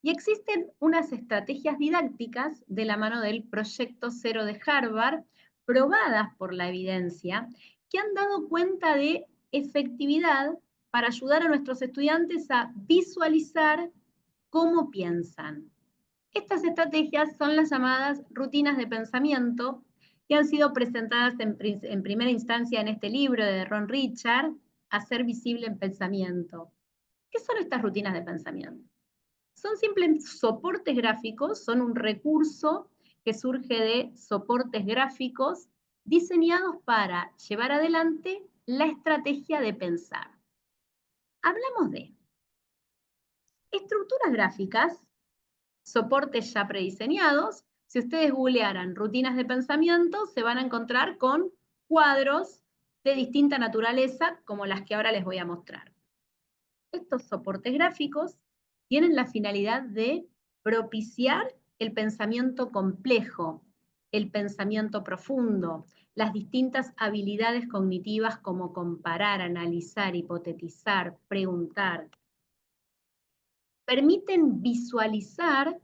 Y existen unas estrategias didácticas de la mano del Proyecto Cero de Harvard, probadas por la evidencia, que han dado cuenta de efectividad para ayudar a nuestros estudiantes a visualizar cómo piensan. Estas estrategias son las llamadas rutinas de pensamiento, que han sido presentadas en primera instancia en este libro de Ron Richard, Hacer visible el pensamiento. ¿Qué son estas rutinas de pensamiento? Son simples soportes gráficos, son un recurso que surge de soportes gráficos diseñados para llevar adelante la estrategia de pensar. Hablamos de estructuras gráficas, soportes ya prediseñados. Si ustedes googlearan rutinas de pensamiento, se van a encontrar con cuadros de distinta naturaleza, como las que ahora les voy a mostrar. Estos soportes gráficos tienen la finalidad de propiciar el pensamiento complejo, el pensamiento profundo, las distintas habilidades cognitivas como comparar, analizar, hipotetizar, preguntar. Permiten visualizar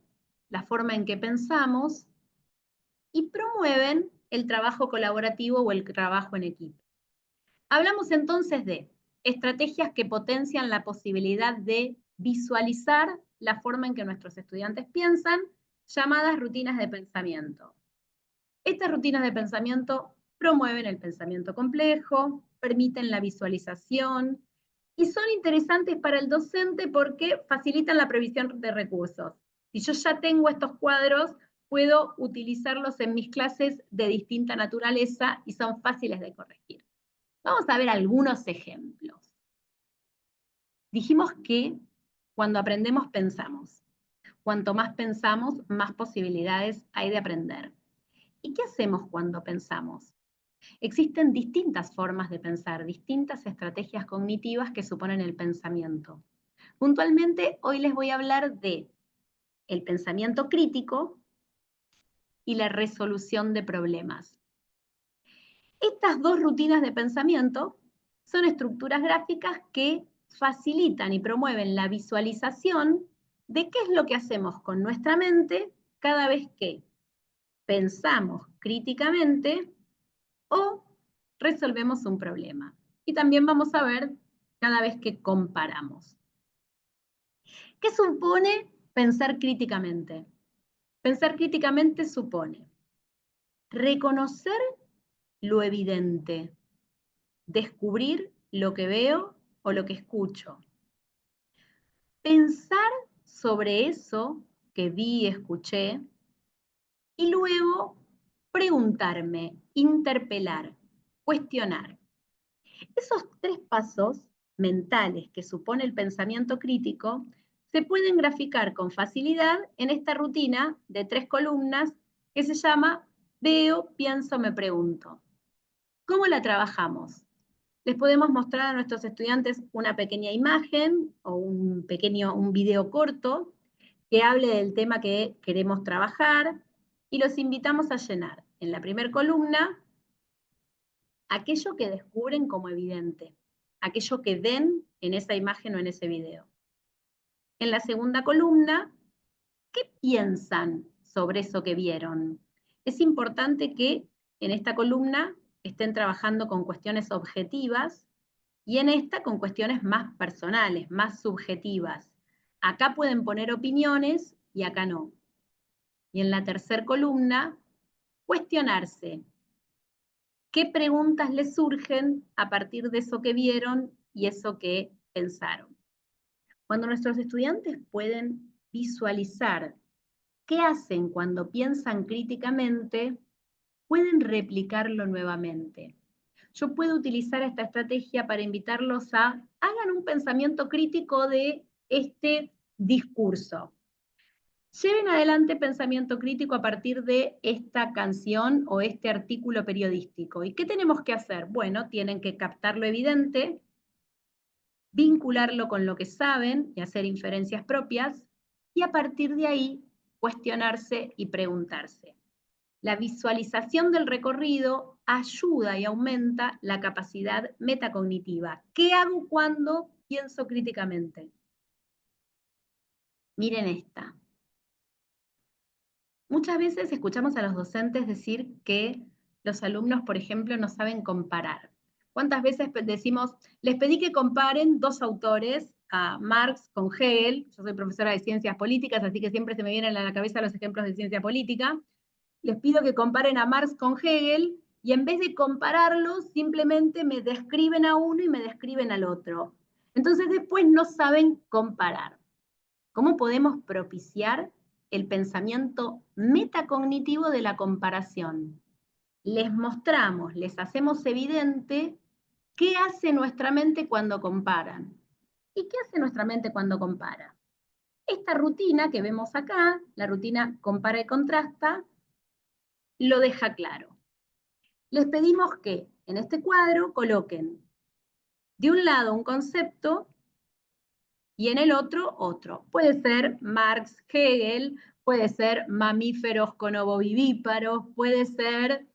la forma en que pensamos y promueven el trabajo colaborativo o el trabajo en equipo. Hablamos entonces de estrategias que potencian la posibilidad de visualizar la forma en que nuestros estudiantes piensan, llamadas rutinas de pensamiento. Estas rutinas de pensamiento promueven el pensamiento complejo, permiten la visualización y son interesantes para el docente porque facilitan la previsión de recursos. Si yo ya tengo estos cuadros, puedo utilizarlos en mis clases de distinta naturaleza y son fáciles de corregir. Vamos a ver algunos ejemplos. Dijimos que cuando aprendemos pensamos. Cuanto más pensamos, más posibilidades hay de aprender. ¿Y qué hacemos cuando pensamos? Existen distintas formas de pensar, distintas estrategias cognitivas que suponen el pensamiento. Puntualmente, hoy les voy a hablar de el pensamiento crítico y la resolución de problemas. Estas dos rutinas de pensamiento son estructuras gráficas que facilitan y promueven la visualización de qué es lo que hacemos con nuestra mente cada vez que pensamos críticamente o resolvemos un problema. Y también vamos a ver cada vez que comparamos. ¿Qué supone pensar críticamente? Pensar críticamente supone reconocer lo evidente, descubrir lo que veo o lo que escucho, pensar sobre eso que vi y escuché, y luego preguntarme, interpelar, cuestionar. Esos 3 pasos mentales que supone el pensamiento crítico se pueden graficar con facilidad en esta rutina de 3 columnas que se llama Veo, pienso, me pregunto. ¿Cómo la trabajamos? Les podemos mostrar a nuestros estudiantes una pequeña imagen o un video corto que hable del tema que queremos trabajar y los invitamos a llenar en la primera columna aquello que descubren como evidente, aquello que ven en esa imagen o en ese video. En la segunda columna, ¿qué piensan sobre eso que vieron? Es importante que en esta columna estén trabajando con cuestiones objetivas y en esta con cuestiones más personales, más subjetivas. Acá pueden poner opiniones y acá no. Y en la tercera columna, cuestionarse. ¿Qué preguntas les surgen a partir de eso que vieron y eso que pensaron? Cuando nuestros estudiantes pueden visualizar qué hacen cuando piensan críticamente, pueden replicarlo nuevamente. Yo puedo utilizar esta estrategia para invitarlos a hagan un pensamiento crítico de este discurso. Lleven adelante pensamiento crítico a partir de esta canción o este artículo periodístico. ¿Y qué tenemos que hacer? Bueno, tienen que captar lo evidente, vincularlo con lo que saben y hacer inferencias propias, y a partir de ahí cuestionarse y preguntarse. La visualización del recorrido ayuda y aumenta la capacidad metacognitiva. ¿Qué hago cuando pienso críticamente? Miren esta. Muchas veces escuchamos a los docentes decir que los alumnos, por ejemplo, no saben comparar. ¿Cuántas veces decimos, les pedí que comparen 2 autores, a Marx con Hegel? Yo soy profesora de ciencias políticas, así que siempre se me vienen a la cabeza los ejemplos de ciencia política. Les pido que comparen a Marx con Hegel, y en vez de compararlos, simplemente me describen a uno y me describen al otro. Entonces después no saben comparar. ¿Cómo podemos propiciar el pensamiento metacognitivo de la comparación? Les mostramos, les hacemos evidente qué hace nuestra mente cuando comparan. ¿Y qué hace nuestra mente cuando compara? Esta rutina que vemos acá, la rutina compara y contrasta, lo deja claro. Les pedimos que en este cuadro coloquen de un lado un concepto y en el otro otro. Puede ser Marx, Hegel, puede ser mamíferos con ovovivíparos, puede ser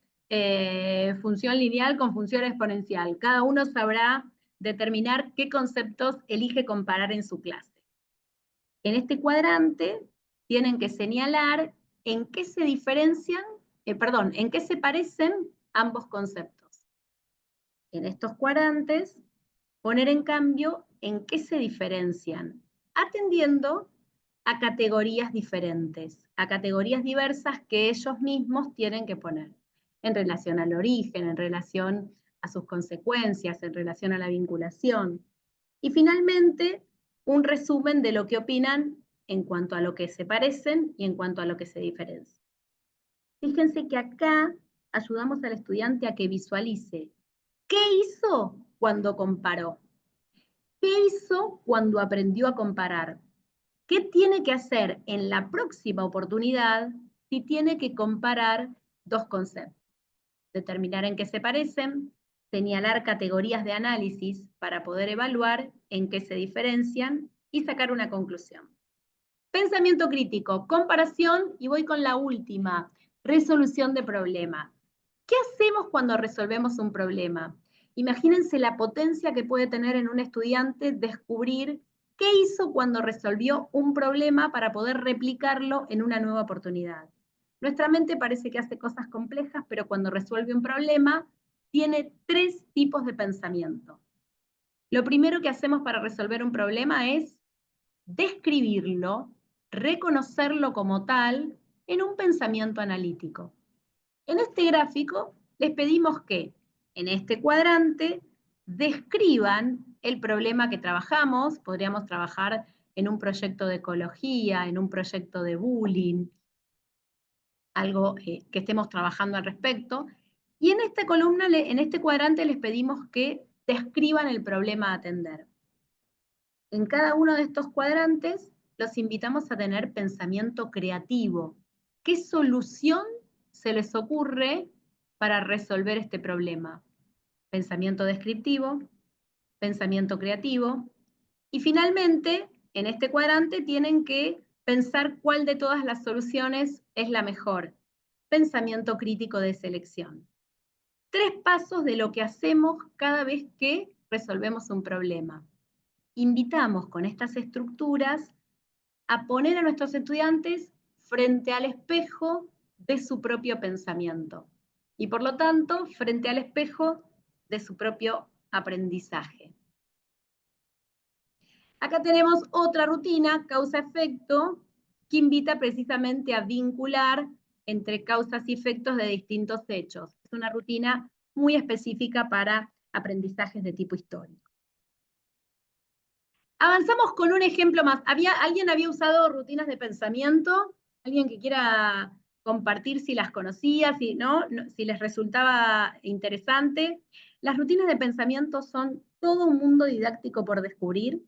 función lineal con función exponencial. Cada uno sabrá determinar qué conceptos elige comparar en su clase. En este cuadrante tienen que señalar en qué se diferencian, en qué se parecen ambos conceptos. En estos cuadrantes, poner en cambio en qué se diferencian, atendiendo a categorías diferentes, a categorías diversas que ellos mismos tienen que poner, en relación al origen, en relación a sus consecuencias, en relación a la vinculación. Y finalmente, un resumen de lo que opinan en cuanto a lo que se parecen y en cuanto a lo que se diferencian. Fíjense que acá ayudamos al estudiante a que visualice qué hizo cuando comparó, qué hizo cuando aprendió a comparar, qué tiene que hacer en la próxima oportunidad si tiene que comparar 2 conceptos. Determinar en qué se parecen, señalar categorías de análisis para poder evaluar en qué se diferencian y sacar una conclusión. Pensamiento crítico, comparación, y voy con la última, resolución de problema. ¿Qué hacemos cuando resolvemos un problema? Imagínense la potencia que puede tener en un estudiante descubrir qué hizo cuando resolvió un problema para poder replicarlo en una nueva oportunidad. Nuestra mente parece que hace cosas complejas, pero cuando resuelve un problema, tiene 3 tipos de pensamiento. Lo primero que hacemos para resolver un problema es describirlo, reconocerlo como tal, en un pensamiento analítico. En este gráfico les pedimos que en este cuadrante describan el problema que trabajamos. Podríamos trabajar en un proyecto de ecología, en un proyecto de bullying, algo que estemos trabajando al respecto. Y en esta columna, en este cuadrante, les pedimos que describan el problema a atender. En cada uno de estos cuadrantes los invitamos a tener pensamiento creativo. ¿Qué solución se les ocurre para resolver este problema? Pensamiento descriptivo, pensamiento creativo, y finalmente, en este cuadrante tienen que pensar cuál de todas las soluciones es la mejor. Pensamiento crítico de selección. 3 pasos de lo que hacemos cada vez que resolvemos un problema. Invitamos con estas estructuras a poner a nuestros estudiantes frente al espejo de su propio pensamiento y por lo tanto frente al espejo de su propio aprendizaje. Acá tenemos otra rutina, causa-efecto, que invita precisamente a vincular entre causas y efectos de distintos hechos. Es una rutina muy específica para aprendizajes de tipo histórico. Avanzamos con un ejemplo más. ¿Alguien había usado rutinas de pensamiento? ¿Alguien que quiera compartir si las conocía, si les resultaba interesante? Las rutinas de pensamiento son todo un mundo didáctico por descubrir.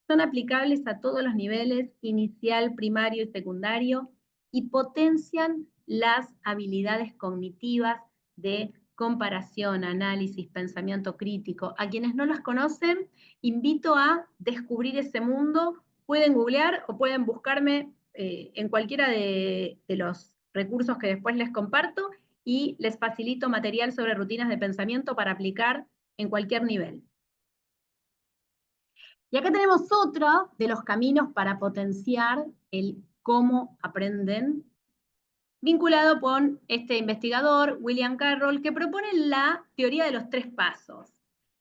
Son aplicables a todos los niveles, inicial, primario y secundario, y potencian las habilidades cognitivas de comparación, análisis, pensamiento crítico. A quienes no las conocen, invito a descubrir ese mundo. Pueden googlear o pueden buscarme en cualquiera de los recursos que después les comparto y les facilito material sobre rutinas de pensamiento para aplicar en cualquier nivel. Y acá tenemos otro de los caminos para potenciar el cómo aprenden, vinculado con este investigador, William Carroll, que propone la teoría de los 3 pasos.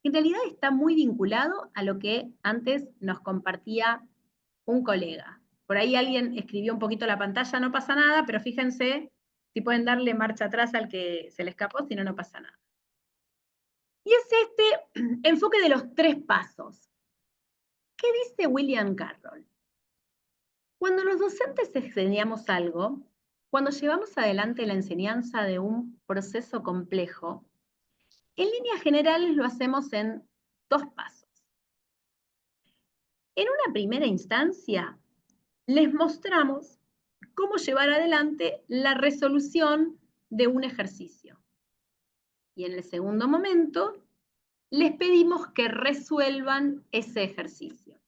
En realidad está muy vinculado a lo que antes nos compartía un colega. Por ahí alguien escribió un poquito la pantalla, no pasa nada, pero fíjense si pueden darle marcha atrás al que se le escapó, si no, no pasa nada. Y es este enfoque de los 3 pasos. ¿Qué dice William Carroll? Cuando los docentes enseñamos algo, cuando llevamos adelante la enseñanza de un proceso complejo, en líneas generales lo hacemos en 2 pasos. En una primera instancia, les mostramos cómo llevar adelante la resolución de un ejercicio. Y en el segundo momento, les pedimos que resuelvan ese ejercicio.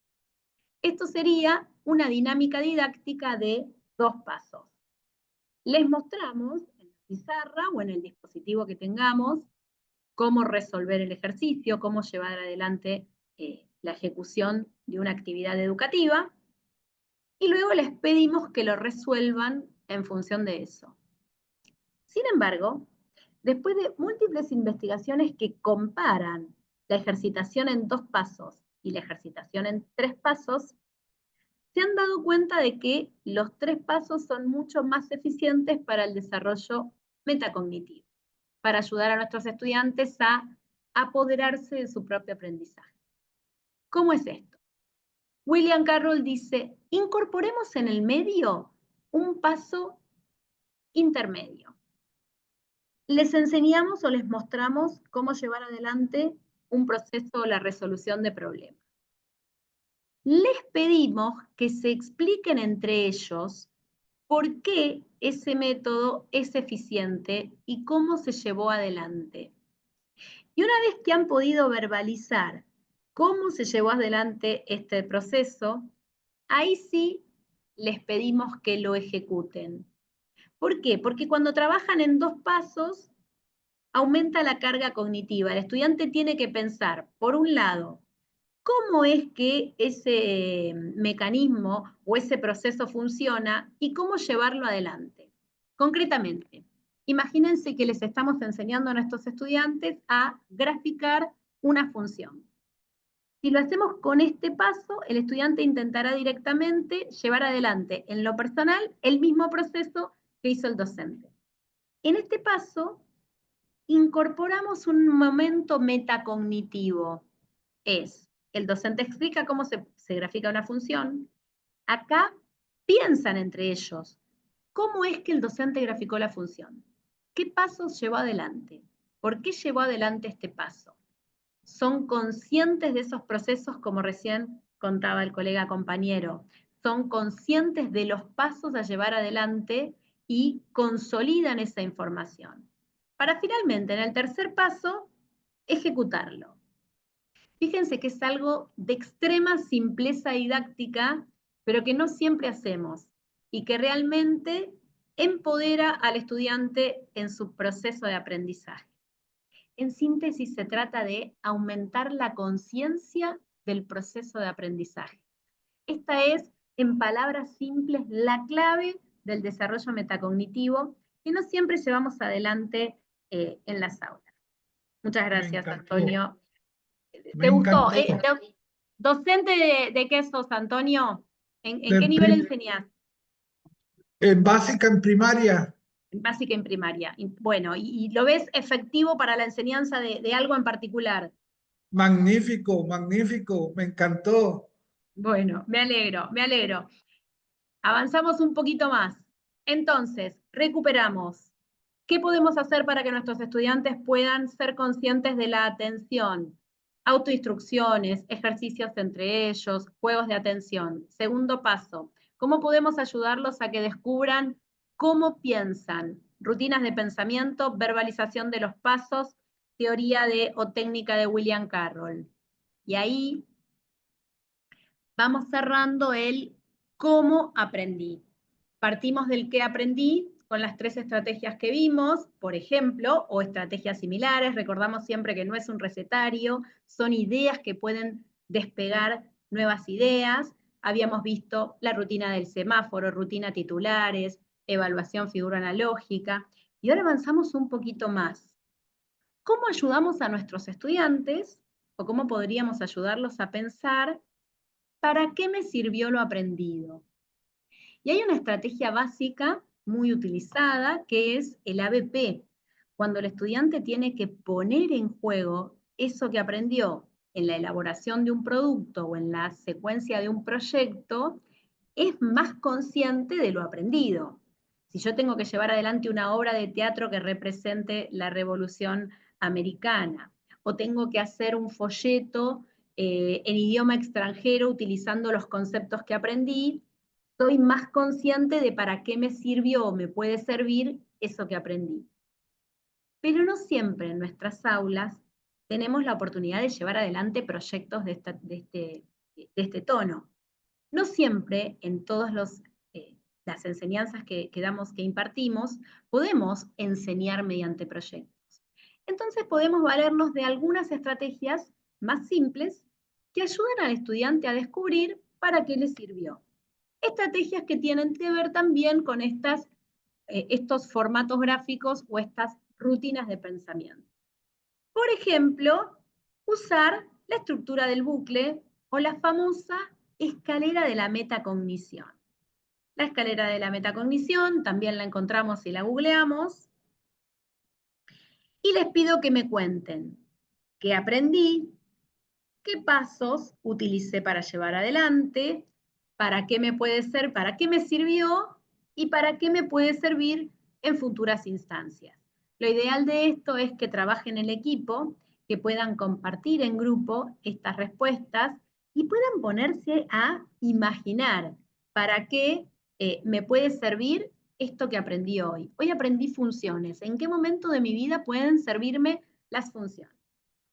Esto sería una dinámica didáctica de 2 pasos. Les mostramos en la pizarra o en el dispositivo que tengamos cómo resolver el ejercicio, cómo llevar adelante la ejecución de una actividad educativa, y luego les pedimos que lo resuelvan en función de eso. Sin embargo, después de múltiples investigaciones que comparan la ejercitación en 2 pasos y la ejercitación en 3 pasos, se han dado cuenta de que los 3 pasos son mucho más eficientes para el desarrollo metacognitivo, para ayudar a nuestros estudiantes a apoderarse de su propio aprendizaje. ¿Cómo es esto? William Carroll dice, incorporemos en el medio un paso intermedio. Les enseñamos o les mostramos cómo llevar adelante un proceso o la resolución de problemas. Les pedimos que se expliquen entre ellos por qué ese método es eficiente y cómo se llevó adelante. Y una vez que han podido verbalizar cómo se llevó adelante este proceso, ahí sí les pedimos que lo ejecuten. ¿Por qué? Porque cuando trabajan en 2 pasos, aumenta la carga cognitiva. El estudiante tiene que pensar, por un lado, cómo es que ese mecanismo o ese proceso funciona y cómo llevarlo adelante. Concretamente, imagínense que les estamos enseñando a nuestros estudiantes a graficar una función. Si lo hacemos con este paso, el estudiante intentará directamente llevar adelante en lo personal el mismo proceso que hizo el docente. En este paso, incorporamos un momento metacognitivo. El docente explica cómo se grafica una función. Acá piensan entre ellos, ¿cómo es que el docente graficó la función? ¿Qué pasos llevó adelante? ¿Por qué llevó adelante este paso? Son conscientes de esos procesos, como recién contaba el colega compañero. Son conscientes de los pasos a llevar adelante y consolidan esa información. Para finalmente, en el tercer paso, ejecutarlo. Fíjense que es algo de extrema simpleza didáctica, pero que no siempre hacemos y que realmente empodera al estudiante en su proceso de aprendizaje. En síntesis, se trata de aumentar la conciencia del proceso de aprendizaje. Esta es, en palabras simples, la clave del desarrollo metacognitivo que no siempre llevamos adelante en las aulas. Muchas gracias, encantó. Antonio. Me ¿Te gustó? encantó. ¿Docente de qué sos, Antonio? ¿En De qué nivel prim- enseñás? En básica, en primaria, En básica y en primaria. Bueno, ¿y lo ves efectivo para la enseñanza de algo en particular? magnífico, magnífico, me encantó. Bueno, me alegro, me alegro. Avanzamos un poquito más. Entonces, recuperamos. ¿Qué podemos hacer para que nuestros estudiantes puedan ser conscientes de la atención? Autoinstrucciones, ejercicios entre ellos, juegos de atención. Segundo paso, ¿cómo podemos ayudarlos a que descubran cómo piensan? Rutinas de pensamiento, verbalización de los pasos, teoría o técnica de William Carroll. Y ahí vamos cerrando el cómo aprendí. Partimos del qué aprendí con las 3 estrategias que vimos, por ejemplo, o estrategias similares. Recordamos siempre que no es un recetario, son ideas que pueden despegar nuevas ideas. Habíamos visto la rutina del semáforo, rutina titulares, evaluación figura analógica. Y ahora avanzamos un poquito más. ¿Cómo ayudamos a nuestros estudiantes, o cómo podríamos ayudarlos a pensar ¿para qué me sirvió lo aprendido? Y hay una estrategia básica muy utilizada que es el ABP, cuando el estudiante tiene que poner en juego eso que aprendió en la elaboración de un producto o en la secuencia de un proyecto, es más consciente de lo aprendido. Si yo tengo que llevar adelante una obra de teatro que represente la Revolución Americana, o tengo que hacer un folleto en idioma extranjero utilizando los conceptos que aprendí, soy más consciente de para qué me sirvió o me puede servir eso que aprendí. Pero no siempre en nuestras aulas tenemos la oportunidad de llevar adelante proyectos de este tono. No siempre en todas las enseñanzas que impartimos podemos enseñar mediante proyectos. Entonces podemos valernos de algunas estrategias más simples que ayudan al estudiante a descubrir para qué le sirvió. Estrategias que tienen que ver también con estos formatos gráficos o estas rutinas de pensamiento. Por ejemplo, usar la estructura del bucle o la famosa escalera de la metacognición. La escalera de la metacognición también la encontramos si la googleamos. Y les pido que me cuenten qué aprendí, qué pasos utilicé para llevar adelante, para qué me puede ser, para qué me sirvió y para qué me puede servir en futuras instancias. Lo ideal de esto es que trabajen en equipo, que puedan compartir en grupo estas respuestas y puedan ponerse a imaginar para qué me puede servir esto que aprendí hoy. Hoy aprendí funciones. ¿En qué momento de mi vida pueden servirme las funciones?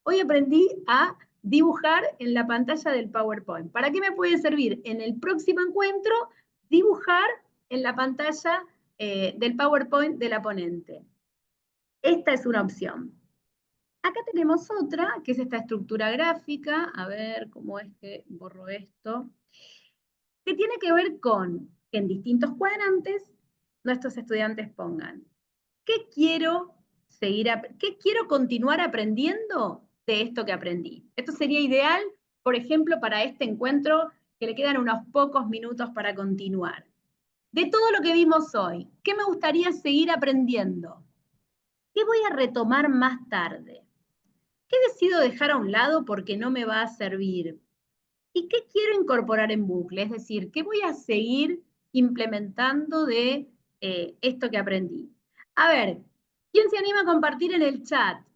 Hoy aprendí a dibujar en la pantalla del PowerPoint. ¿Para qué me puede servir en el próximo encuentro dibujar en la pantalla del PowerPoint de la ponente? Esta es una opción. Acá tenemos otra, que es esta estructura gráfica. A ver cómo es que borro esto. Que tiene que ver con que en distintos cuadrantes nuestros estudiantes pongan ¿qué quiero continuar aprendiendo de esto que aprendí? Esto sería ideal, por ejemplo, para este encuentro que le quedan unos pocos minutos para continuar. De todo lo que vimos hoy, ¿qué me gustaría seguir aprendiendo? ¿Qué voy a retomar más tarde? ¿Qué decido dejar a un lado porque no me va a servir? ¿Y qué quiero incorporar en bucle? Es decir, ¿qué voy a seguir implementando de esto que aprendí? A ver, ¿quién se anima a compartir en el chat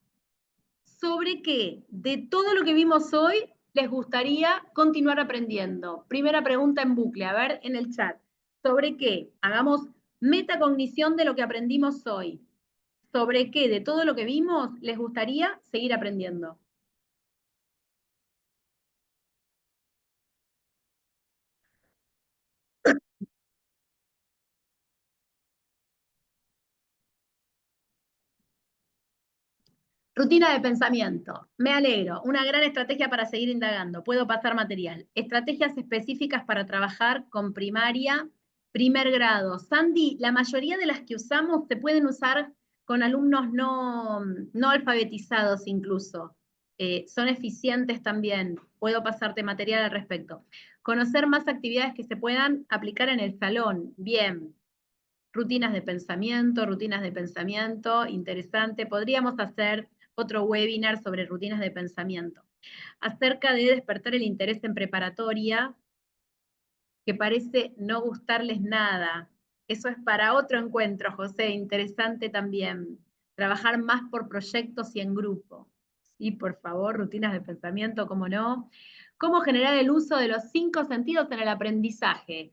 sobre qué de todo lo que vimos hoy les gustaría continuar aprendiendo? Primera pregunta en bucle, a ver en el chat. ¿Sobre qué? Hagamos metacognición de lo que aprendimos hoy. ¿Sobre qué de todo lo que vimos les gustaría seguir aprendiendo? Rutina de pensamiento. Me alegro. Una gran estrategia para seguir indagando. Puedo pasar material. Estrategias específicas para trabajar con primaria, primer grado. Sandy, la mayoría de las que usamos se pueden usar con alumnos no alfabetizados incluso. Son eficientes también. Puedo pasarte material al respecto. Conocer más actividades que se puedan aplicar en el salón. Bien. Rutinas de pensamiento, interesante. Podríamos hacer otro webinar sobre rutinas de pensamiento. Acerca de despertar el interés en preparatoria, que parece no gustarles nada. Eso es para otro encuentro, José, interesante también. Trabajar más por proyectos y en grupo. Sí, por favor, rutinas de pensamiento, cómo no. ¿Cómo generar el uso de los 5 sentidos en el aprendizaje?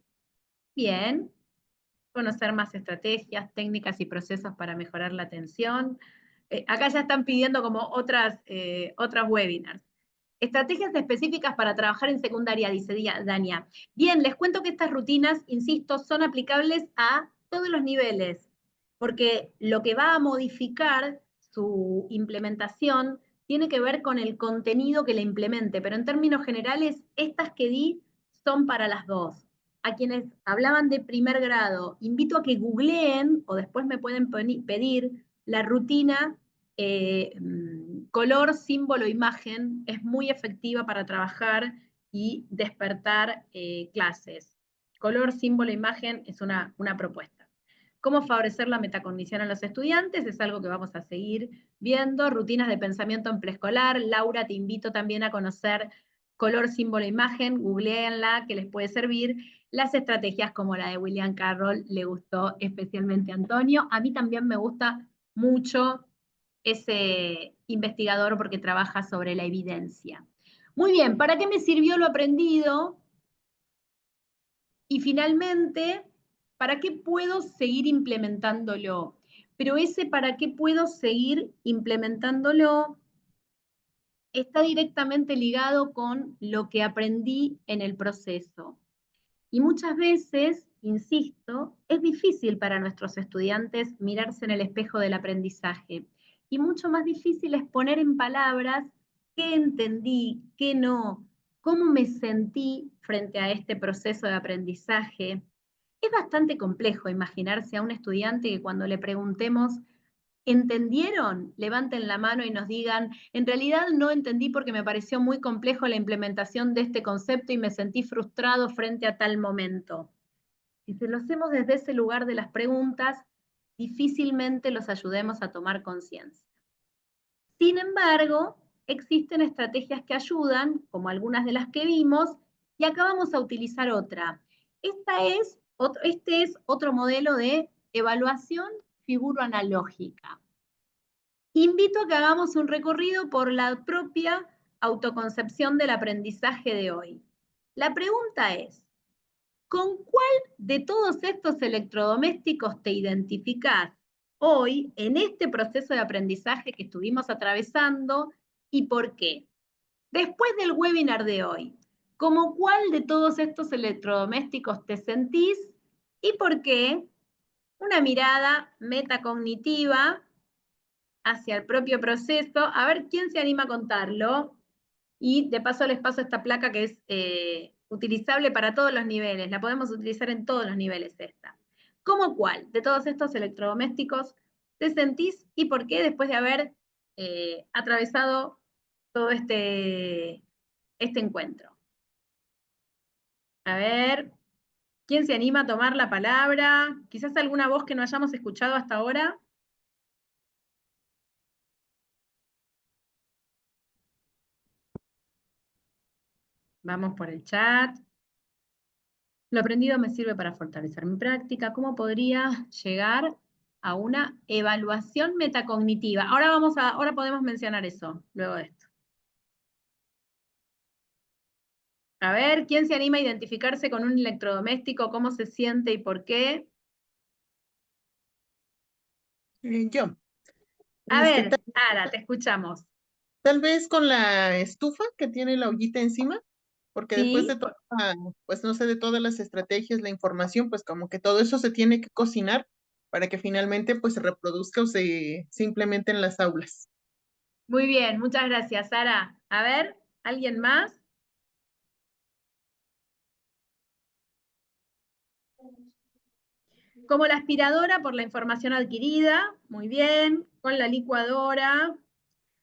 Bien, conocer más estrategias, técnicas y procesos para mejorar la atención. Acá ya están pidiendo como otras webinars. Estrategias específicas para trabajar en secundaria, dice Dania. Bien, les cuento que estas rutinas, insisto, son aplicables a todos los niveles, porque lo que va a modificar su implementación tiene que ver con el contenido que le implemente, pero en términos generales, estas que di son para las dos. A quienes hablaban de primer grado, invito a que googleen o después me pueden pedir la rutina color, símbolo, imagen. Es muy efectiva para trabajar y despertar clases. Color, símbolo, imagen es una propuesta. ¿Cómo favorecer la metacognición en los estudiantes? Es algo que vamos a seguir viendo. Rutinas de pensamiento en preescolar. Laura, te invito también a conocer color, símbolo, imagen. Googleenla, que les puede servir. Las estrategias como la de William Carroll le gustó especialmente a Antonio. A mí también me gusta mucho ese investigador porque trabaja sobre la evidencia. Muy bien, ¿para qué me sirvió lo aprendido? Y finalmente, ¿para qué puedo seguir implementándolo? Pero ese para qué puedo seguir implementándolo está directamente ligado con lo que aprendí en el proceso. Y muchas veces, insisto, es difícil para nuestros estudiantes mirarse en el espejo del aprendizaje. Y mucho más difícil es poner en palabras qué entendí, qué no, cómo me sentí frente a este proceso de aprendizaje. Es bastante complejo imaginarse a un estudiante que cuando le preguntemos, ¿entendieron? Levanten la mano y nos digan, en realidad no entendí porque me pareció muy complejo la implementación de este concepto y me sentí frustrado frente a tal momento. Si se lo hacemos desde ese lugar de las preguntas, difícilmente los ayudemos a tomar conciencia. Sin embargo, existen estrategias que ayudan, como algunas de las que vimos, y acá vamos a utilizar otra. Este es otro modelo de evaluación figuro-analógica. Invito a que hagamos un recorrido por la propia autoconcepción del aprendizaje de hoy. La pregunta es, ¿con cuál de todos estos electrodomésticos te identificás hoy en este proceso de aprendizaje que estuvimos atravesando y por qué? Después del webinar de hoy, ¿cómo cuál de todos estos electrodomésticos te sentís y por qué? Una mirada metacognitiva hacia el propio proceso. A ver quién se anima a contarlo. Y de paso les paso esta placa que es utilizable para todos los niveles. La podemos utilizar en todos los niveles esta. ¿Cómo cuál de todos estos electrodomésticos te sentís y por qué después de haber atravesado todo este encuentro? A ver, ¿quién se anima a tomar la palabra? Quizás alguna voz que no hayamos escuchado hasta ahora. Vamos por el chat. Lo aprendido me sirve para fortalecer mi práctica. ¿Cómo podría llegar a una evaluación metacognitiva? Ahora podemos mencionar eso, luego de esto. A ver, ¿quién se anima a identificarse con un electrodoméstico? ¿Cómo se siente y por qué? Yo. A Este, ver, Ara, te escuchamos. tal vez con la estufa que tiene la ollita encima, porque después Sí, de toda, pues no sé, de todas las estrategias, la información, pues como que todo eso se tiene que cocinar para que finalmente pues se reproduzca o se implemente en las aulas. muy bien, muchas gracias, Sara. A ver, ¿alguien más? Como la aspiradora por la información adquirida, muy bien. Con la licuadora,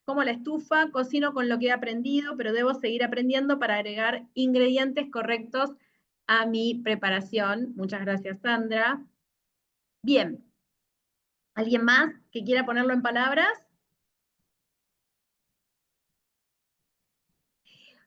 como la estufa, cocino con lo que he aprendido, pero debo seguir aprendiendo para agregar ingredientes correctos a mi preparación. Muchas gracias, Sandra. Bien. ¿Alguien más que quiera ponerlo en palabras?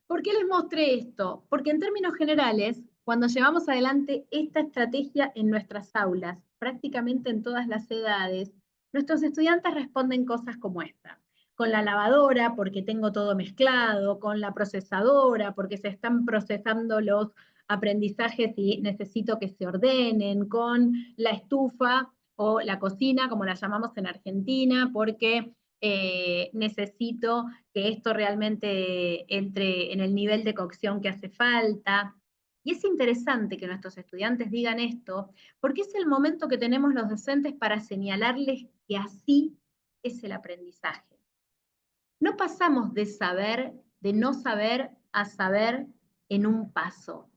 ¿Por qué les mostré esto? Porque en términos generales, cuando llevamos adelante esta estrategia en nuestras aulas, prácticamente en todas las edades, nuestros estudiantes responden cosas como esta. Con la lavadora, porque tengo todo mezclado, con la procesadora, porque se están procesando los aprendizajes y necesito que se ordenen, con la estufa o la cocina, como la llamamos en Argentina, porque necesito que esto realmente entre en el nivel de cocción que hace falta. Y es interesante que nuestros estudiantes digan esto, porque es el momento que tenemos los docentes para señalarles que así es el aprendizaje. No pasamos de saber, de no saber, a saber en un paso.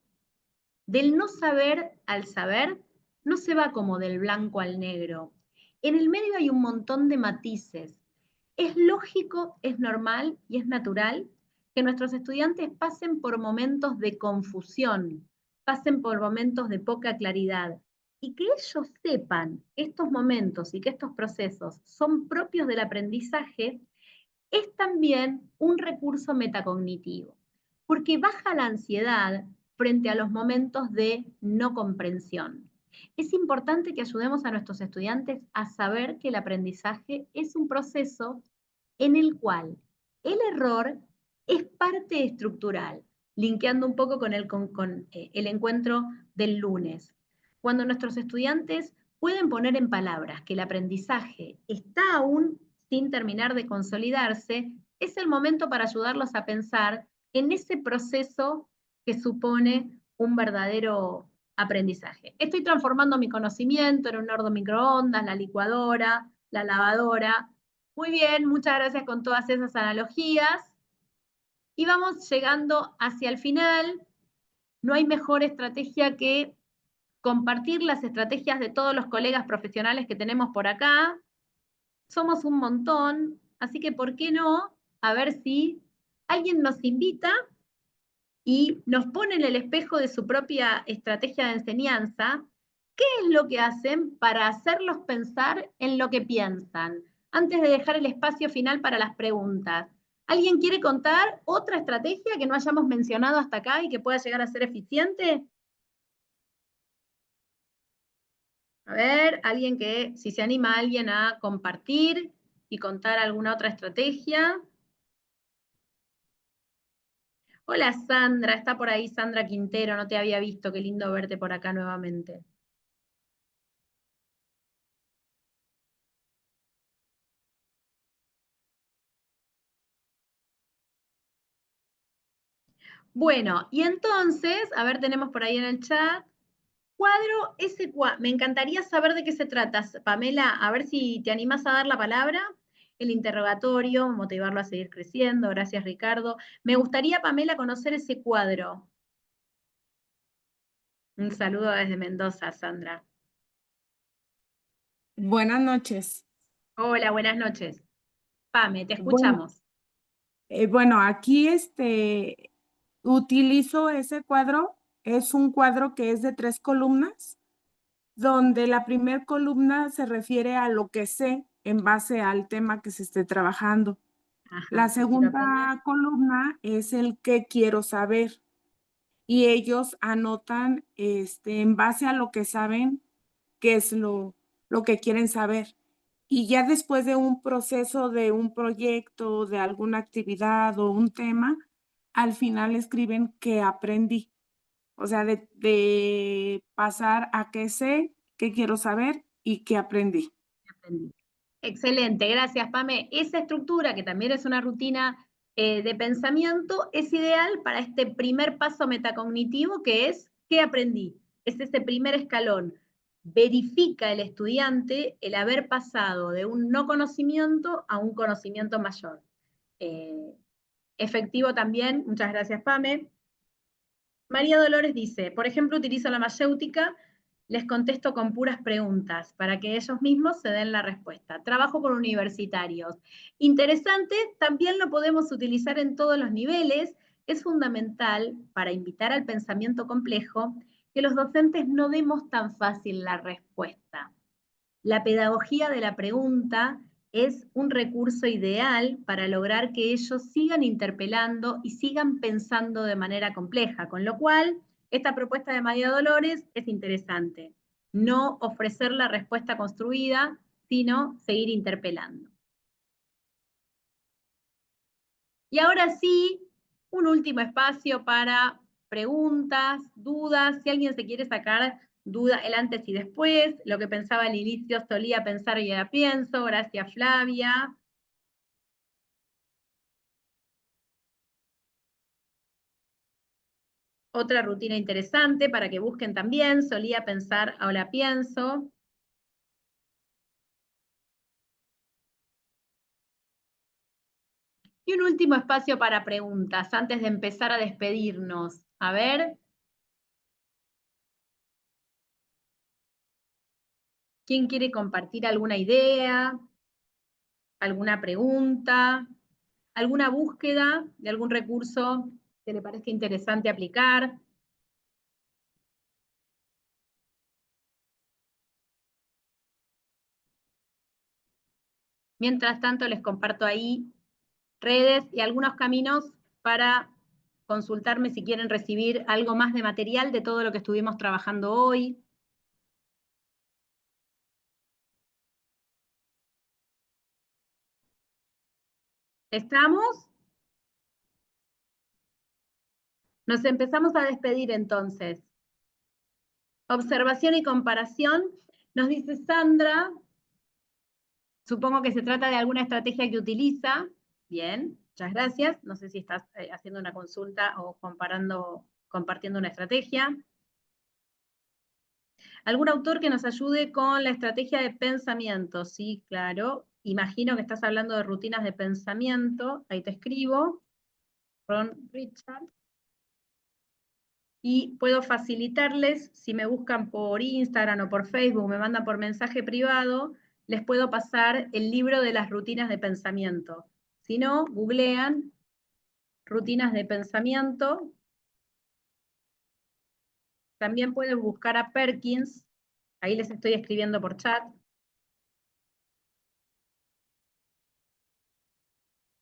Del no saber al saber, no se va como del blanco al negro. En el medio hay un montón de matices. Es lógico, es normal y es natural que nuestros estudiantes pasen por momentos de confusión, pasen por momentos de poca claridad, y que ellos sepan estos momentos y que estos procesos son propios del aprendizaje, es también un recurso metacognitivo, porque baja la ansiedad frente a los momentos de no comprensión. Es importante que ayudemos a nuestros estudiantes a saber que el aprendizaje es un proceso en el cual el error es parte estructural, linkeando un poco con el encuentro del lunes. Cuando nuestros estudiantes pueden poner en palabras que el aprendizaje está aún sin terminar de consolidarse, es el momento para ayudarlos a pensar en ese proceso que supone un verdadero aprendizaje. Estoy transformando mi conocimiento en un horno microondas, la licuadora, la lavadora. Muy bien, muchas gracias con todas esas analogías. Y vamos llegando hacia el final. No hay mejor estrategia que compartir las estrategias de todos los colegas profesionales que tenemos por acá. Somos un montón, así que ¿por qué no? A ver si alguien nos invita y nos pone en el espejo de su propia estrategia de enseñanza, ¿qué es lo que hacen para hacerlos pensar en lo que piensan? Antes de dejar el espacio final para las preguntas. ¿Alguien quiere contar otra estrategia que no hayamos mencionado hasta acá y que pueda llegar a ser eficiente? A ver, si se anima alguien a compartir y contar alguna otra estrategia. Hola Sandra, está por ahí Sandra Quintero, no te había visto, qué lindo verte por acá nuevamente. Bueno, y entonces, a ver, tenemos por ahí en el chat, cuadro S4, me encantaría saber de qué se trata, Pamela, a ver si te animas a dar la palabra, el interrogatorio, motivarlo a seguir creciendo, gracias Ricardo. Me gustaría, Pamela, conocer ese cuadro. Un saludo desde Mendoza, Sandra. Buenas noches. Hola, buenas noches. Pame, te Bueno, escuchamos. bueno, aquí utilizo ese cuadro. Es un cuadro que es de 3 columnas, donde la primera columna se refiere a lo que sé en base al tema que se esté trabajando. Ajá, La ¿qué quiero aprender? segunda columna es el qué quiero saber. y ellos anotan en base a lo que saben qué es lo que quieren saber. Y ya después de un proceso de un proyecto, de alguna actividad o un tema, al final escriben qué aprendí. O sea, de pasar a qué sé, qué quiero saber y qué aprendí. Excelente, gracias, Pame. Esa estructura, que también es una rutina de pensamiento, es ideal para este primer paso metacognitivo, que es ¿qué aprendí? Es ese primer escalón. Verifica el estudiante el haber pasado de un no conocimiento a un conocimiento mayor. Efectivo también, muchas gracias, Pame. María Dolores dice, por ejemplo, utilizo la mayéutica, les contesto con puras preguntas para que ellos mismos se den la respuesta. Trabajo con universitarios. Interesante, también lo podemos utilizar en todos los niveles. Es fundamental para invitar al pensamiento complejo que los docentes no demos tan fácil la respuesta. La pedagogía de la pregunta es un recurso ideal para lograr que ellos sigan interpelando y sigan pensando de manera compleja, con lo cual esta propuesta de María Dolores es interesante. No ofrecer la respuesta construida, sino seguir interpelando. Y ahora sí, un último espacio para preguntas, dudas, si alguien se quiere sacar duda el antes y después, lo que pensaba al inicio, solía pensar y ahora pienso, gracias Flavia. Otra rutina interesante para que busquen también, solía pensar, ahora pienso. Y un último espacio para preguntas, antes de empezar a despedirnos. A ver. ¿Quién quiere compartir alguna idea? ¿Alguna pregunta? ¿Alguna búsqueda de algún recurso que le parezca interesante aplicar? Mientras tanto, les comparto ahí redes y algunos caminos para consultarme si quieren recibir algo más de material de todo lo que estuvimos trabajando hoy. ¿Estamos? Nos empezamos a despedir entonces. Observación y comparación. Nos dice Sandra, supongo que se trata de alguna estrategia que utiliza. Bien, muchas gracias. No sé si estás haciendo una consulta o compartiendo una estrategia. ¿Algún autor que nos ayude con la estrategia de pensamiento? Sí, claro. Imagino que estás hablando de rutinas de pensamiento. Ahí te escribo. Ron Richard. Y puedo facilitarles, si me buscan por Instagram o por Facebook, me mandan por mensaje privado, les puedo pasar el libro de las rutinas de pensamiento. Si no, googlean rutinas de pensamiento. También pueden buscar a Perkins, ahí les estoy escribiendo por chat.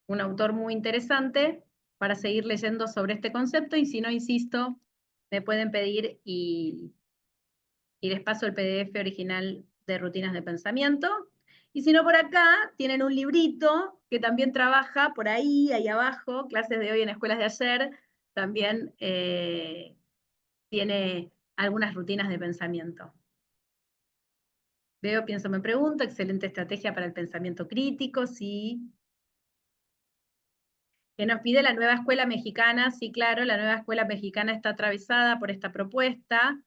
Un autor muy interesante para seguir leyendo sobre este concepto, y si no, insisto, me pueden pedir y les paso el PDF original de rutinas de pensamiento. Y si no, por acá tienen un librito que también trabaja por ahí abajo, clases de hoy en escuelas de ayer, también tiene algunas rutinas de pensamiento. Veo, pienso, me pregunto, excelente estrategia para el pensamiento crítico, sí. Que nos pide la nueva escuela mexicana, sí, claro, la nueva escuela mexicana está atravesada por esta propuesta,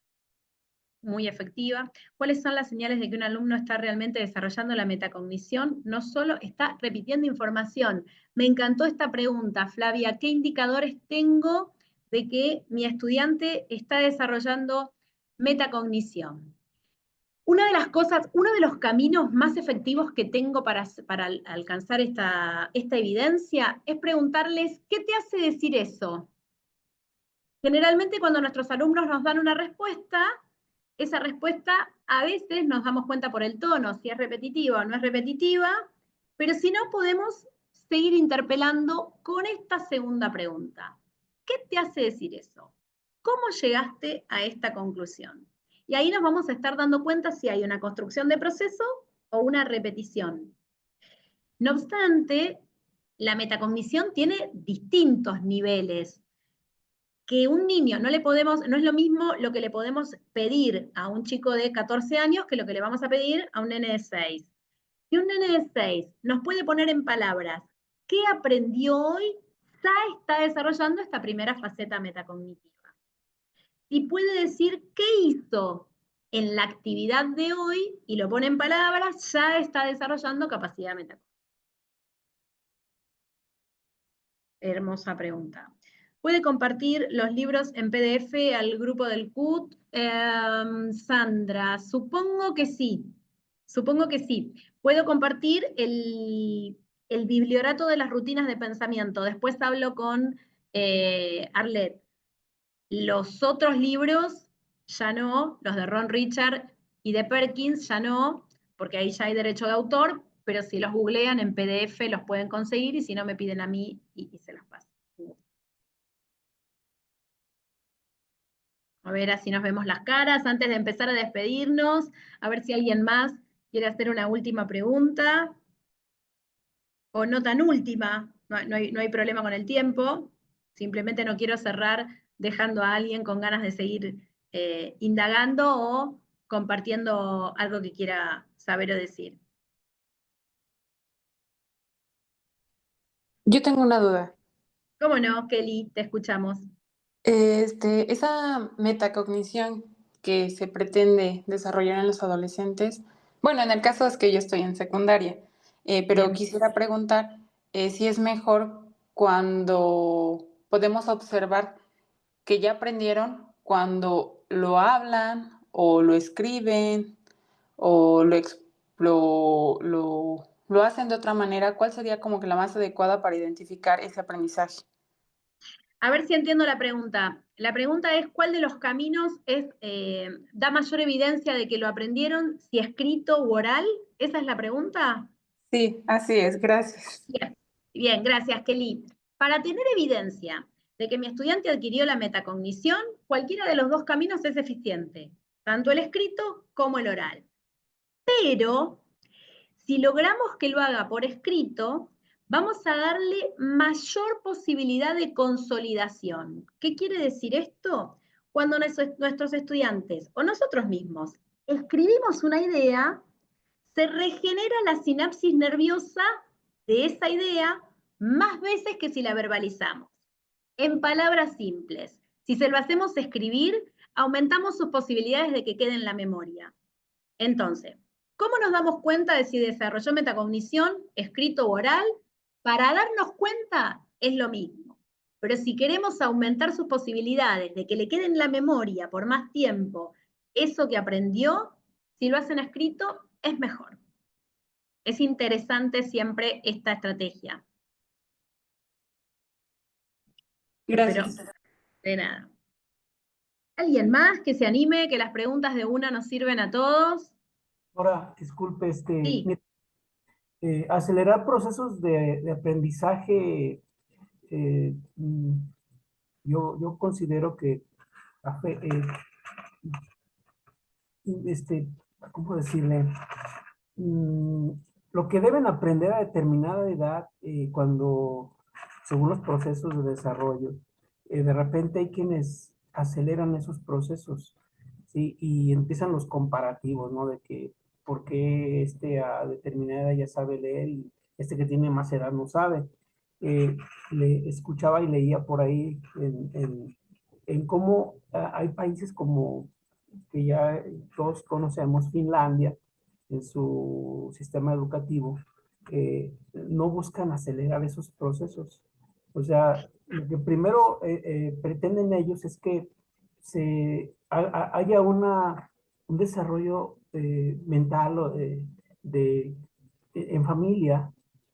muy efectiva. ¿Cuáles son las señales de que un alumno está realmente desarrollando la metacognición? No solo está repitiendo información. Me encantó esta pregunta, Flavia. ¿Qué indicadores tengo de que mi estudiante está desarrollando metacognición? Una de las cosas, uno de los caminos más efectivos que tengo para alcanzar esta evidencia es preguntarles, ¿qué te hace decir eso? Generalmente cuando nuestros alumnos nos dan una respuesta, esa respuesta a veces nos damos cuenta por el tono, si es repetitiva o no es repetitiva, pero si no podemos seguir interpelando con esta segunda pregunta. ¿Qué te hace decir eso? ¿cómo llegaste a esta conclusión? Y ahí nos vamos a estar dando cuenta si hay una construcción de proceso o una repetición. No obstante, la metacognición tiene distintos niveles. Que un niño no es lo mismo lo que le podemos pedir a un chico de 14 años que lo que le vamos a pedir a un nene de 6. Si un nene de 6 nos puede poner en palabras qué aprendió hoy, ya está desarrollando esta primera faceta metacognitiva. Si puede decir qué hizo en la actividad de hoy y lo pone en palabras, ya está desarrollando capacidad metacognitiva. Hermosa pregunta. ¿Puede compartir los libros en PDF al grupo del CUT? Sandra, supongo que sí. Supongo que sí. Puedo compartir el bibliorato de las rutinas de pensamiento. Después hablo con Arlette. Los otros libros ya no, los de Ron Richard y de Perkins ya no, porque ahí ya hay derecho de autor, pero si los googlean en PDF los pueden conseguir y si no me piden a mí y se los paso. A ver, así nos vemos las caras antes de empezar a despedirnos, a ver si alguien más quiere hacer una última pregunta, o no tan última, no hay problema con el tiempo, simplemente no quiero cerrar dejando a alguien con ganas de seguir indagando o compartiendo algo que quiera saber o decir. Yo tengo una duda. ¿Cómo no, Kelly? Te escuchamos. Esa metacognición que se pretende desarrollar en los adolescentes, bueno, en el caso es que yo estoy en secundaria, pero Bien. quisiera preguntar si es mejor cuando podemos observar que ya aprendieron cuando lo hablan o lo escriben o lo hacen de otra manera. ¿Cuál sería como que la más adecuada para identificar ese aprendizaje? A ver si entiendo la pregunta. La pregunta es, ¿cuál de los caminos da mayor evidencia de que lo aprendieron, si escrito u oral? ¿Esa es la pregunta? Sí, así es, gracias. Bien, bien, gracias, Kelly. Para tener evidencia de que mi estudiante adquirió la metacognición, cualquiera de los dos caminos es eficiente, tanto el escrito como el oral. Pero, si logramos que lo haga por escrito, vamos a darle mayor posibilidad de consolidación. ¿Qué quiere decir esto? Cuando nuestros estudiantes o nosotros mismos escribimos una idea, se regenera la sinapsis nerviosa de esa idea más veces que si la verbalizamos. En palabras simples, si se lo hacemos escribir, aumentamos sus posibilidades de que quede en la memoria. Entonces, ¿cómo nos damos cuenta de si desarrolló metacognición, escrito o oral? Para darnos cuenta es lo mismo. Pero si queremos aumentar sus posibilidades de que le quede en la memoria por más tiempo eso que aprendió, si lo hacen escrito, es mejor. Es interesante siempre esta estrategia. Gracias. Pero, de nada. ¿Alguien más que se anime, que las preguntas de una nos sirven a todos? Ahora, disculpe, Sí. mire, acelerar procesos de aprendizaje, yo considero que ¿cómo decirle? Lo que deben aprender a determinada edad, cuando, según los procesos de desarrollo, de repente hay quienes aceleran esos procesos, ¿sí? Y empiezan los comparativos, ¿no? De que, ¿por qué a determinada edad ya sabe leer y que tiene más edad no sabe? Le escuchaba y leía por ahí en cómo hay países como que ya todos conocemos, Finlandia, en su sistema educativo, no buscan acelerar esos procesos. O sea, lo que primero pretenden ellos es que haya un desarrollo mental o en familia,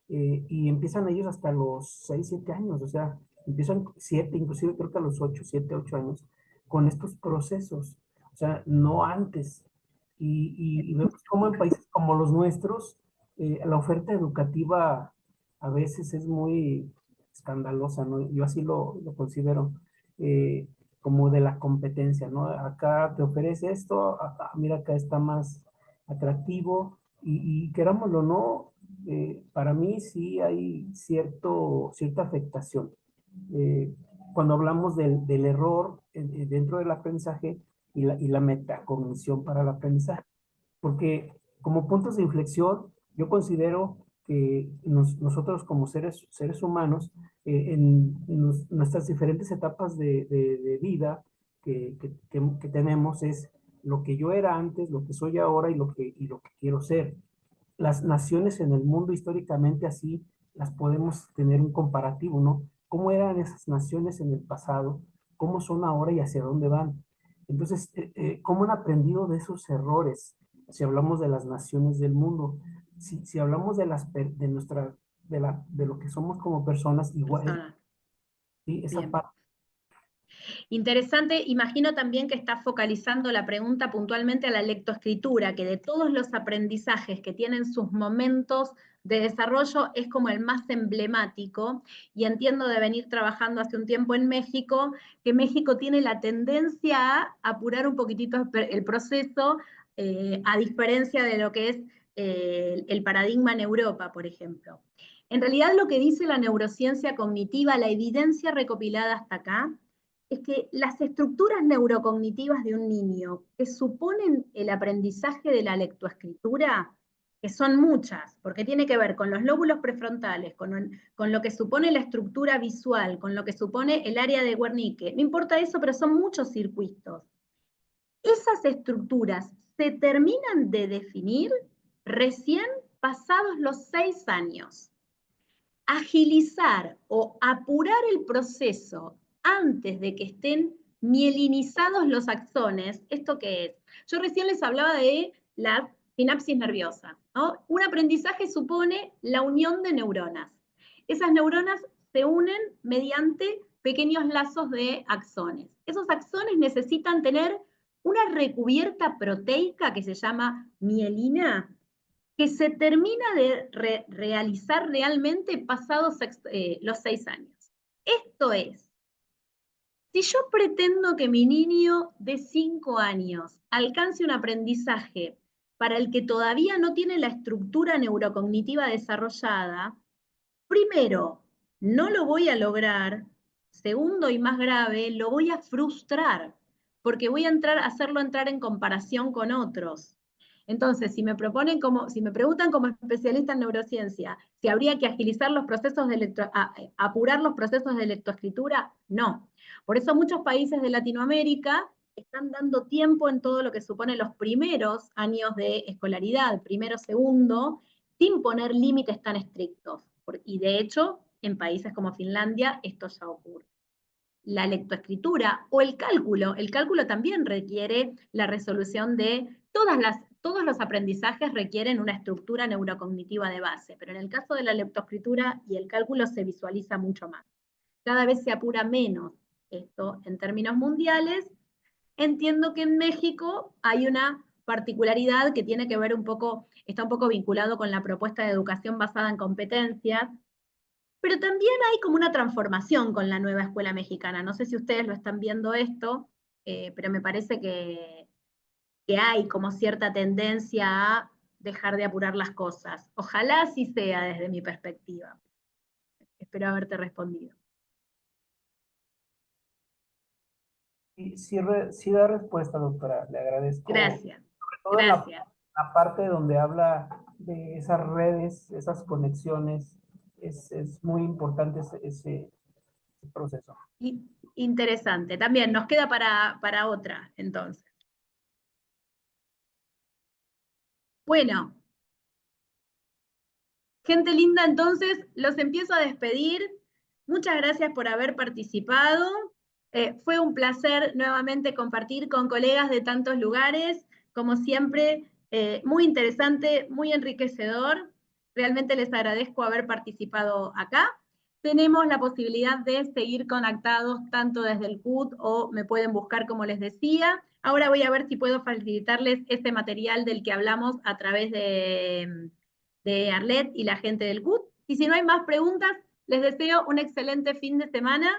y empiezan ellos hasta los 6, 7 años, o sea, empiezan 7, inclusive creo que a los 8, 7, 8 años, con estos procesos, o sea, no antes. Y vemos cómo en países como los nuestros, la oferta educativa a veces es muy escandalosa, ¿no? Yo así lo considero. como de la competencia, ¿no? Acá te ofrece esto, mira, acá está más atractivo, y querámoslo o no, para mí sí hay cierta afectación. Cuando hablamos del error dentro del aprendizaje y la metacognición para el aprendizaje, porque como puntos de inflexión, yo considero que nosotros como seres humanos, en nuestras diferentes etapas de vida que tenemos, es lo que yo era antes, lo que soy ahora y lo que quiero ser. Las naciones en el mundo históricamente así las podemos tener un comparativo, ¿no? ¿Cómo eran esas naciones en el pasado? ¿Cómo son ahora y hacia dónde van? Entonces, ¿cómo han aprendido de esos errores? Si hablamos de las naciones del mundo, si hablamos de lo que somos como personas, igual, ¿sí? Esa Bien. parte. Interesante, imagino también que está focalizando la pregunta puntualmente a la lectoescritura, que de todos los aprendizajes que tienen sus momentos de desarrollo es como el más emblemático, y entiendo de venir trabajando hace un tiempo en México, que México tiene la tendencia a apurar un poquitito el proceso, a diferencia de lo que es el paradigma en Europa, por ejemplo. En realidad lo que dice la neurociencia cognitiva, la evidencia recopilada hasta acá, es que las estructuras neurocognitivas de un niño que suponen el aprendizaje de la lectoescritura, que son muchas, porque tiene que ver con los lóbulos prefrontales, con lo que supone la estructura visual, con lo que supone el área de Wernicke, no importa eso, pero son muchos circuitos. Esas estructuras se terminan de definir recién pasados los 6 años. Agilizar o apurar el proceso antes de que estén mielinizados los axones, ¿esto qué es? Yo recién les hablaba de la sinapsis nerviosa, ¿no? Un aprendizaje supone la unión de neuronas. Esas neuronas se unen mediante pequeños lazos de axones. Esos axones necesitan tener una recubierta proteica que se llama mielina, que se termina de realizar realmente pasados los 6 años. Esto es, si yo pretendo que mi niño de 5 años alcance un aprendizaje para el que todavía no tiene la estructura neurocognitiva desarrollada, primero, no lo voy a lograr. Segundo, y más grave, lo voy a frustrar, porque voy a hacerlo entrar en comparación con otros. Entonces, si me preguntan como especialista en neurociencia, si habría que agilizar los procesos apurar los procesos de lectoescritura, no. Por eso muchos países de Latinoamérica están dando tiempo en todo lo que supone los primeros años de escolaridad, primero, segundo, sin poner límites tan estrictos. Y de hecho, en países como Finlandia, esto ya ocurre. La lectoescritura o el cálculo también requiere la resolución de todos los aprendizajes requieren una estructura neurocognitiva de base, pero en el caso de la lectoescritura y el cálculo se visualiza mucho más. Cada vez se apura menos esto en términos mundiales. Entiendo que en México hay una particularidad que tiene que ver está un poco vinculado con la propuesta de educación basada en competencias, pero también hay como una transformación con la nueva escuela mexicana. No sé si ustedes lo están viendo esto, pero me parece que hay como cierta tendencia a dejar de apurar las cosas. Ojalá así sea desde mi perspectiva. Espero haberte respondido. Sí da respuesta, doctora, le agradezco. Gracias. Sobre todo Gracias. la parte donde habla de esas redes, esas conexiones, es muy importante ese proceso. Interesante. También nos queda para otra, entonces. Bueno. Gente linda, entonces los empiezo a despedir. Muchas gracias por haber participado. Fue un placer nuevamente compartir con colegas de tantos lugares. Como siempre, muy interesante, muy enriquecedor. Realmente les agradezco haber participado acá. Tenemos la posibilidad de seguir conectados tanto desde el CUT o me pueden buscar como les decía. Ahora voy a ver si puedo facilitarles este material del que hablamos a través de Arlet y la gente del CUT. Y si no hay más preguntas, les deseo un excelente fin de semana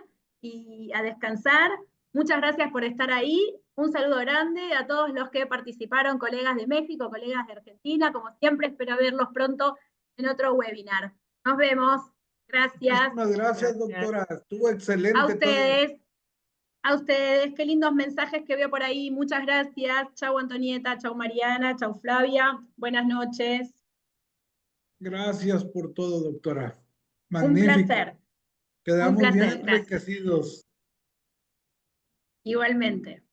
y a descansar. Muchas gracias por estar ahí. Un saludo grande a todos los que participaron, colegas de México, colegas de Argentina. Como siempre, espero verlos pronto en otro webinar. Nos vemos. Gracias. Muchísimas gracias, doctora. Estuvo excelente A todo. ustedes. A ustedes. Qué lindos mensajes que veo por ahí. Muchas gracias. Chau, Antonieta. Chau, Mariana. Chau, Flavia. Buenas noches. Gracias por todo, doctora. Un Magnífico. placer. Quedamos placer, bien gracias. enriquecidos. Igualmente.